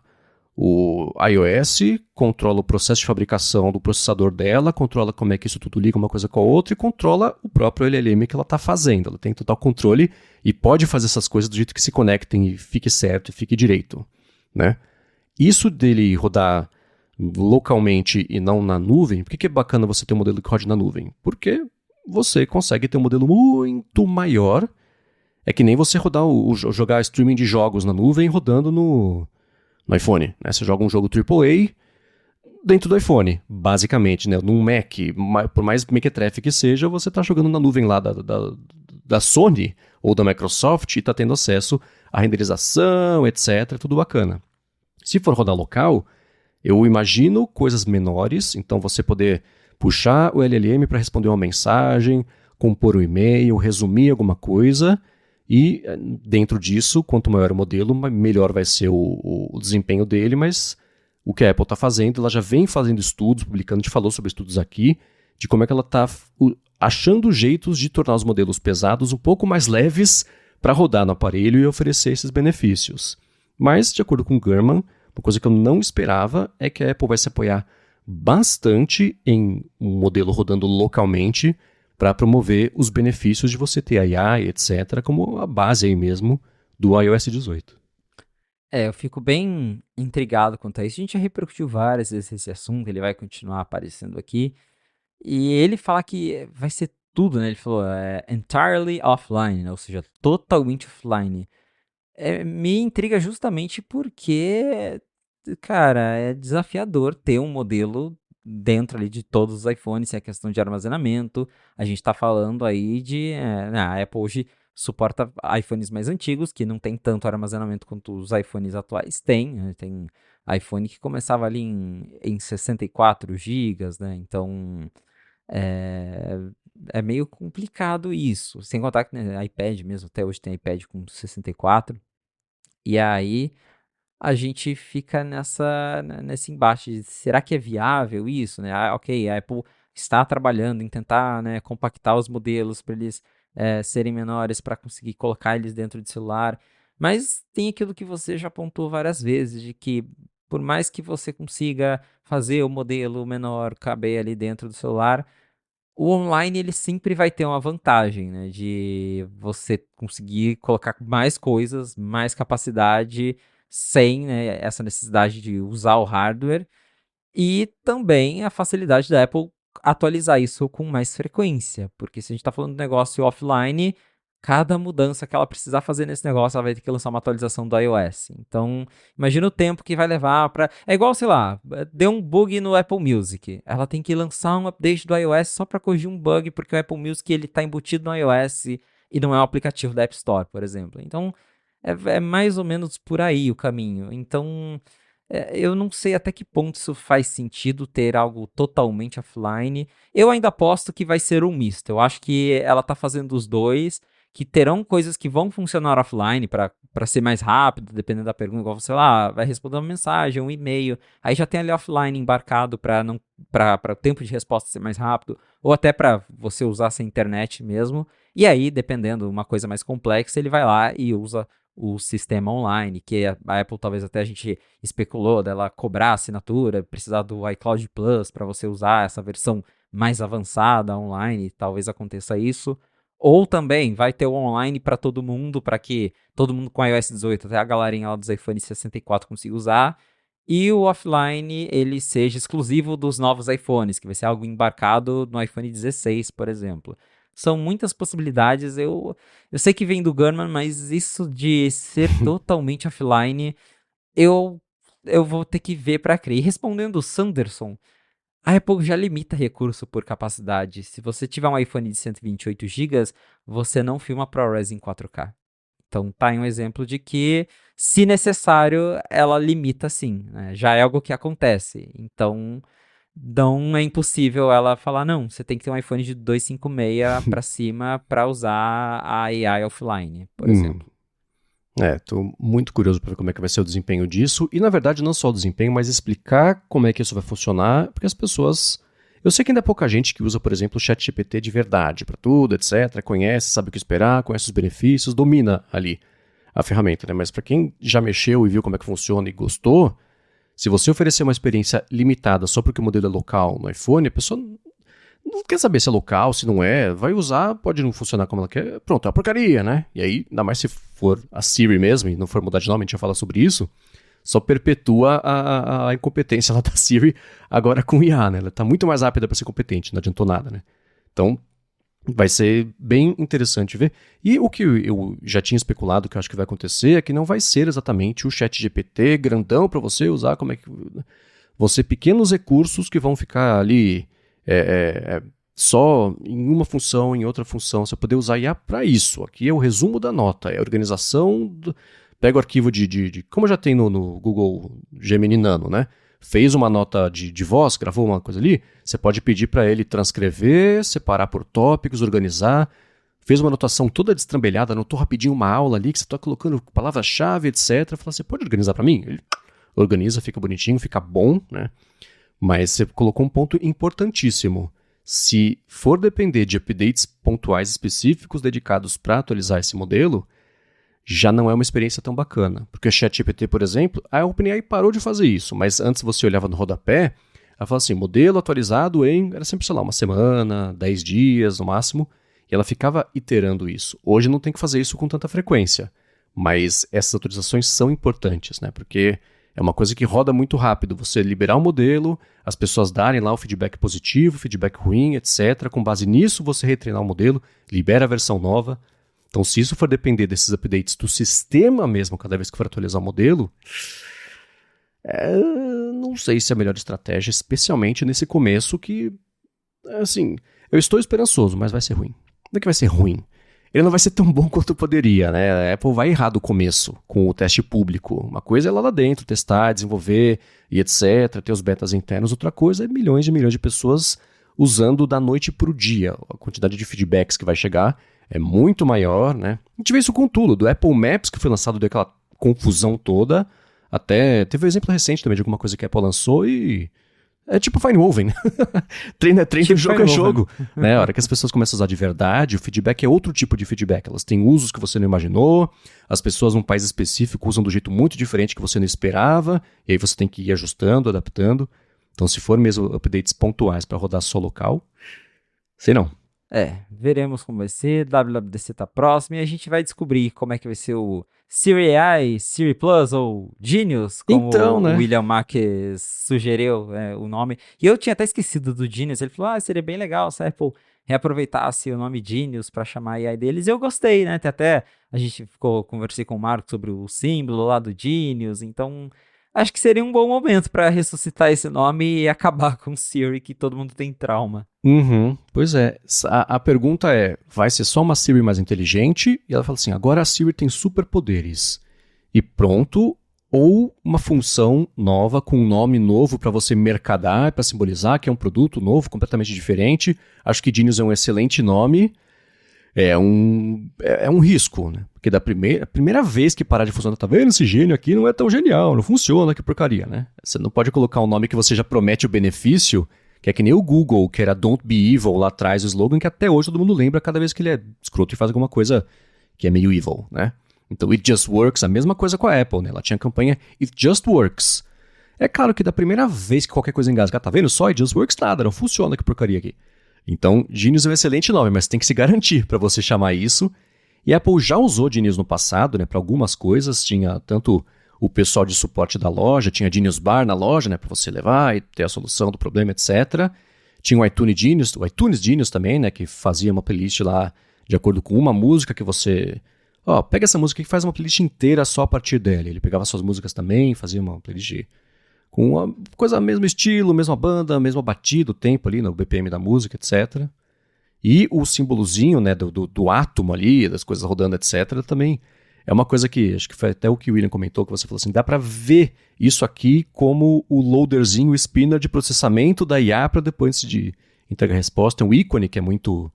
o iOS, controla o processo de fabricação do processador dela, controla como é que isso tudo liga uma coisa com a outra e controla o próprio LLM que ela está fazendo. Ela tem total controle e pode fazer essas coisas do jeito que se conectem e fique certo e fique direito, né? Isso dele rodar localmente e não na nuvem, por que é bacana você ter um modelo que rode na nuvem? Porque você consegue ter um modelo muito maior. É que nem você rodar jogar streaming de jogos na nuvem rodando no iPhone, né? Você joga um jogo AAA dentro do iPhone, basicamente, né? Num Mac, por mais mequetrefe que seja, você está jogando na nuvem lá da Sony ou da Microsoft e está tendo acesso à renderização, etc. Tudo bacana. Se for rodar local, eu imagino coisas menores, então você poder puxar o LLM para responder uma mensagem, compor um e-mail, resumir alguma coisa, e dentro disso, quanto maior o modelo, melhor vai ser o desempenho dele, mas o que a Apple está fazendo, ela já vem fazendo estudos, publicando, a gente falou sobre estudos aqui, de como é que ela está achando jeitos de tornar os modelos pesados um pouco mais leves para rodar no aparelho e oferecer esses benefícios. Mas, de acordo com o Gurman, uma coisa que eu não esperava é que a Apple vai se apoiar bastante em um modelo rodando localmente para promover os benefícios de você ter AI, etc., como a base aí mesmo do iOS 18. Eu fico bem intrigado quanto a isso. A gente já repercutiu várias vezes esse assunto, ele vai continuar aparecendo aqui. E ele fala que vai ser tudo, né? Ele falou entirely offline, né? Ou seja, totalmente offline. Me intriga justamente porque, cara, é desafiador ter um modelo dentro ali de todos os iPhones, se é questão de armazenamento. A gente tá falando aí de. A Apple hoje suporta iPhones mais antigos, que não tem tanto armazenamento quanto os iPhones atuais têm. Né? Tem iPhone que começava ali em 64 GB, né? Então. É, é meio complicado isso. Sem contar que né, iPad mesmo, até hoje tem iPad com 64. E aí a gente fica nesse embate de será que é viável isso, né? Ok, a Apple está trabalhando em tentar, né, compactar os modelos para eles serem menores para conseguir colocar eles dentro de celular, mas tem aquilo que você já apontou várias vezes de que por mais que você consiga fazer o modelo menor caber ali dentro do celular, o online ele sempre vai ter uma vantagem, né? De você conseguir colocar mais coisas, mais capacidade, sem né, essa necessidade de usar o hardware. E também a facilidade da Apple atualizar isso com mais frequência. Porque se a gente está falando de negócio offline, cada mudança que ela precisar fazer nesse negócio, ela vai ter que lançar uma atualização do iOS. Então, imagina o tempo que vai levar para. É igual, sei lá, deu um bug no Apple Music. Ela tem que lançar um update do iOS só para corrigir um bug, porque o Apple Music ele está embutido no iOS e não é um aplicativo da App Store, por exemplo. Então, é mais ou menos por aí o caminho. Então. Eu não sei até que ponto isso faz sentido ter algo totalmente offline. Eu ainda aposto que vai ser um misto. Eu acho que ela tá fazendo os dois, que terão coisas que vão funcionar offline para ser mais rápido, dependendo da pergunta, igual sei lá, vai responder uma mensagem, um e-mail, aí já tem ali offline embarcado para não para o tempo de resposta ser mais rápido, ou até para você usar sem internet mesmo. E aí, dependendo, uma coisa mais complexa, ele vai lá e usa o sistema online, que a Apple talvez até a gente especulou dela cobrar assinatura, precisar do iCloud Plus para você usar essa versão mais avançada online, talvez aconteça isso. Ou também vai ter o online para todo mundo, para que todo mundo com iOS 18, até a galerinha lá dos iPhone 64 consiga usar. E o offline ele seja exclusivo dos novos iPhones, que vai ser algo embarcado no iPhone 16, por exemplo. São muitas possibilidades. Eu sei que vem do Gurman, mas isso de ser totalmente offline, eu, eu vou ter que ver para crer. E respondendo o Sanderson, a Apple já limita recurso por capacidade. Se você tiver um iPhone de 128 GB, você não filma ProRes em 4K. Então tá aí um exemplo de que, se necessário, ela limita sim. Né? Já é algo que acontece. Então não é impossível ela falar, não, você tem que ter um iPhone de 256 para cima para usar a AI offline, por exemplo. Tô muito curioso para ver como é que vai ser o desempenho disso. E, na verdade, não só o desempenho, mas explicar como é que isso vai funcionar, porque as pessoas... Eu sei que ainda é pouca gente que usa, por exemplo, o ChatGPT de verdade para tudo, etc. Conhece, sabe o que esperar, conhece os benefícios, domina ali a ferramenta, né? Mas para quem já mexeu e viu como é que funciona e gostou, se você oferecer uma experiência limitada só porque o modelo é local no iPhone, a pessoa não quer saber se é local, se não é, vai usar, pode não funcionar como ela quer, pronto, é uma porcaria, né? E aí, ainda mais se for a Siri mesmo, e não for mudar de nome, a gente já fala sobre isso, só perpetua a incompetência lá da Siri agora com IA, né? Ela tá muito mais rápida para ser competente, não adiantou nada, né? Então, vai ser bem interessante ver. E o que eu já tinha especulado que eu acho que vai acontecer é que não vai ser exatamente o ChatGPT grandão para você usar, como é que... Vão ser pequenos recursos que vão ficar ali só em uma função, em outra função. Você poder usar IA para isso. Aqui é o resumo da nota, é a organização. Pega o arquivo como já tem no Google Gemini Nano, né? Fez uma nota de voz, gravou uma coisa ali, você pode pedir para ele transcrever, separar por tópicos, organizar. Fez uma anotação toda destrambelhada, anotou rapidinho uma aula ali, que você está colocando palavra-chave, etc. Fala, você pode organizar para mim? Ele organiza, fica bonitinho, fica bom, né? Mas você colocou um ponto importantíssimo. Se for depender de updates pontuais específicos dedicados para atualizar esse modelo, já não é uma experiência tão bacana. Porque o ChatGPT, por exemplo, a OpenAI parou de fazer isso, mas antes você olhava no rodapé, Ela fala assim, modelo atualizado era sempre, sei lá, uma semana, 10 dias no máximo, e ela ficava iterando isso. Hoje não tem que fazer isso com tanta frequência, mas essas atualizações são importantes, né? Porque é uma coisa que roda muito rápido. Você liberar o modelo, as pessoas darem lá o feedback positivo, feedback ruim, etc. Com base nisso, você retreinar o modelo, libera a versão nova. Então, se isso for depender desses updates do sistema mesmo, cada vez que for atualizar o modelo, não sei se é a melhor estratégia, especialmente nesse começo que, assim, eu estou esperançoso, mas vai ser ruim. Não é que vai ser ruim. Ele não vai ser tão bom quanto poderia, né? A Apple vai errar do começo com o teste público. Uma coisa é lá dentro, testar, desenvolver e etc, ter os betas internos. Outra coisa é milhões e milhões de pessoas usando da noite para o dia. A quantidade de feedbacks que vai chegar é muito maior, né? A gente vê isso com tudo. Do Apple Maps, que foi lançado daquela confusão toda, até teve um exemplo recente também de alguma coisa que a Apple lançou e... é tipo Fine Woven. Treino é treino, tipo jogo é jogo. Né? A hora que as pessoas começam a usar de verdade, o feedback é outro tipo de feedback. Elas têm usos que você não imaginou, as pessoas num país específico usam do jeito muito diferente que você não esperava, e aí você tem que ir ajustando, adaptando. Então, se for mesmo updates pontuais para rodar só local, sei não. Veremos como vai ser, WWDC tá próximo e a gente vai descobrir como é que vai ser o Siri AI, Siri Plus ou Genius, como então, né? o William Mack sugeriu o nome. E eu tinha até esquecido do Genius, ele falou, seria bem legal se a Apple reaproveitasse o nome Genius para chamar a AI deles. E eu gostei, né? Até a gente conversei com o Marco sobre o símbolo lá do Genius, então... acho que seria um bom momento para ressuscitar esse nome e acabar com o Siri, que todo mundo tem trauma. Pois é. A pergunta é, vai ser só uma Siri mais inteligente? E ela fala assim, agora a Siri tem superpoderes. E pronto, ou uma função nova com um nome novo para você mercadar, para simbolizar que é um produto novo, completamente diferente. Acho que Genius é um excelente nome. É um risco, né? Porque a primeira vez que parar de funcionar, tá vendo? Esse gênio aqui não é tão genial, não funciona, que porcaria, né? Você não pode colocar um nome que você já promete o benefício, que é que nem o Google, que era Don't Be Evil lá atrás, o slogan que até hoje todo mundo lembra cada vez que ele é escroto e faz alguma coisa que é meio evil, né? Então, It Just Works, a mesma coisa com a Apple, né? Ela tinha a campanha It Just Works. É claro que da primeira vez que qualquer coisa engasga, tá vendo? Só It Just Works nada, não funciona, que porcaria aqui. Então, Genius é um excelente nome, mas tem que se garantir para você chamar isso. E a Apple já usou Genius no passado, né, para algumas coisas. Tinha tanto o pessoal de suporte da loja, tinha Genius Bar na loja, né, para você levar e ter a solução do problema, etc. Tinha o iTunes Genius também, né, que fazia uma playlist lá de acordo com uma música que você... pega essa música e faz uma playlist inteira só a partir dela. Ele pegava suas músicas também, fazia uma playlist... com uma coisa, mesmo estilo, mesma banda, mesma batida, o tempo ali, no BPM da música, etc. E o símbolozinho, né, do átomo ali, das coisas rodando, etc., também é uma coisa que, acho que foi até o que o William comentou, que você falou assim, dá pra ver isso aqui como o loaderzinho, o spinner de processamento da IA para depois de entregar a resposta. É um ícone que é muito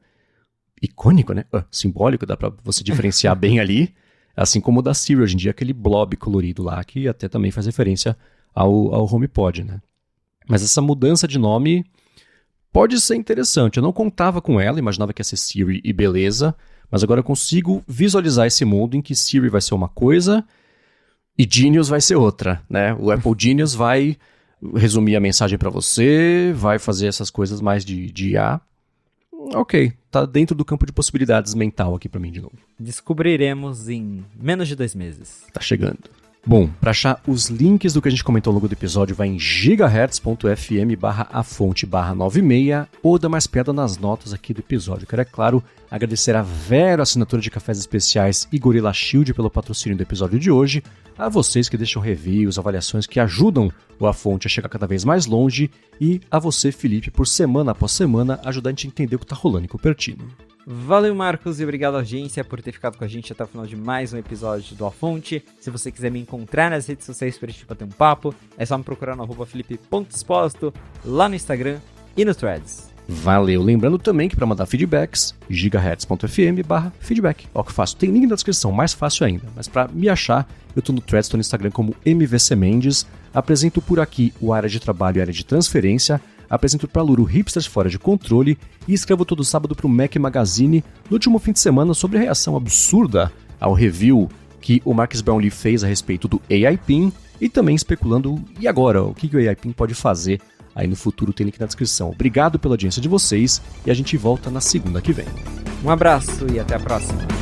icônico, né? Simbólico, dá pra você diferenciar bem ali. Assim como o da Siri hoje em dia, aquele blob colorido lá, que até também faz referência ao HomePod, né? Mas essa mudança de nome pode ser interessante. Eu não contava com ela, imaginava que ia ser Siri e beleza, mas agora eu consigo visualizar esse mundo em que Siri vai ser uma coisa e Genius vai ser outra, né? O Apple Genius vai resumir a mensagem para você, vai fazer essas coisas mais de IA. Ok, tá dentro do campo de possibilidades mental aqui para mim de novo. Descobriremos em menos de 2 meses. Tá chegando. Bom, para achar os links do que a gente comentou ao longo do episódio, vai em gigahertz.fm/afonte/96 ou dá mais piada nas notas aqui do episódio. Quero, é claro, agradecer a Vero, assinatura de cafés especiais e Gorilla Shield pelo patrocínio do episódio de hoje, a vocês que deixam reviews, avaliações que ajudam o A Fonte a chegar cada vez mais longe e a você, Felipe, por semana após semana ajudar a gente a entender o que tá rolando em Cupertino. Valeu, Marcos, e obrigado, audiência, por ter ficado com a gente até o final de mais um episódio do A Fonte. Se você quiser me encontrar nas redes sociais para a gente bater um papo, é só me procurar no @felipe.exposto, lá no Instagram e no Threads. Valeu. Lembrando também que para mandar feedbacks, gigahertz.fm/feedback. Ó que fácil. Tem link na descrição, mais fácil ainda. Mas para me achar, eu tô no Threads, tô no Instagram como MVC Mendes. Apresento por aqui o Área de Trabalho e Área de Transferência. Apresento para Luru Hipsters Fora de Controle e escrevo todo sábado para o Mac Magazine no último fim de semana sobre a reação absurda ao review que o Marques Brownlee fez a respeito do AI PIN e também especulando, e agora, o que o AI PIN pode fazer aí no futuro tem link na descrição. Obrigado pela audiência de vocês e a gente volta na segunda que vem. Um abraço e até a próxima.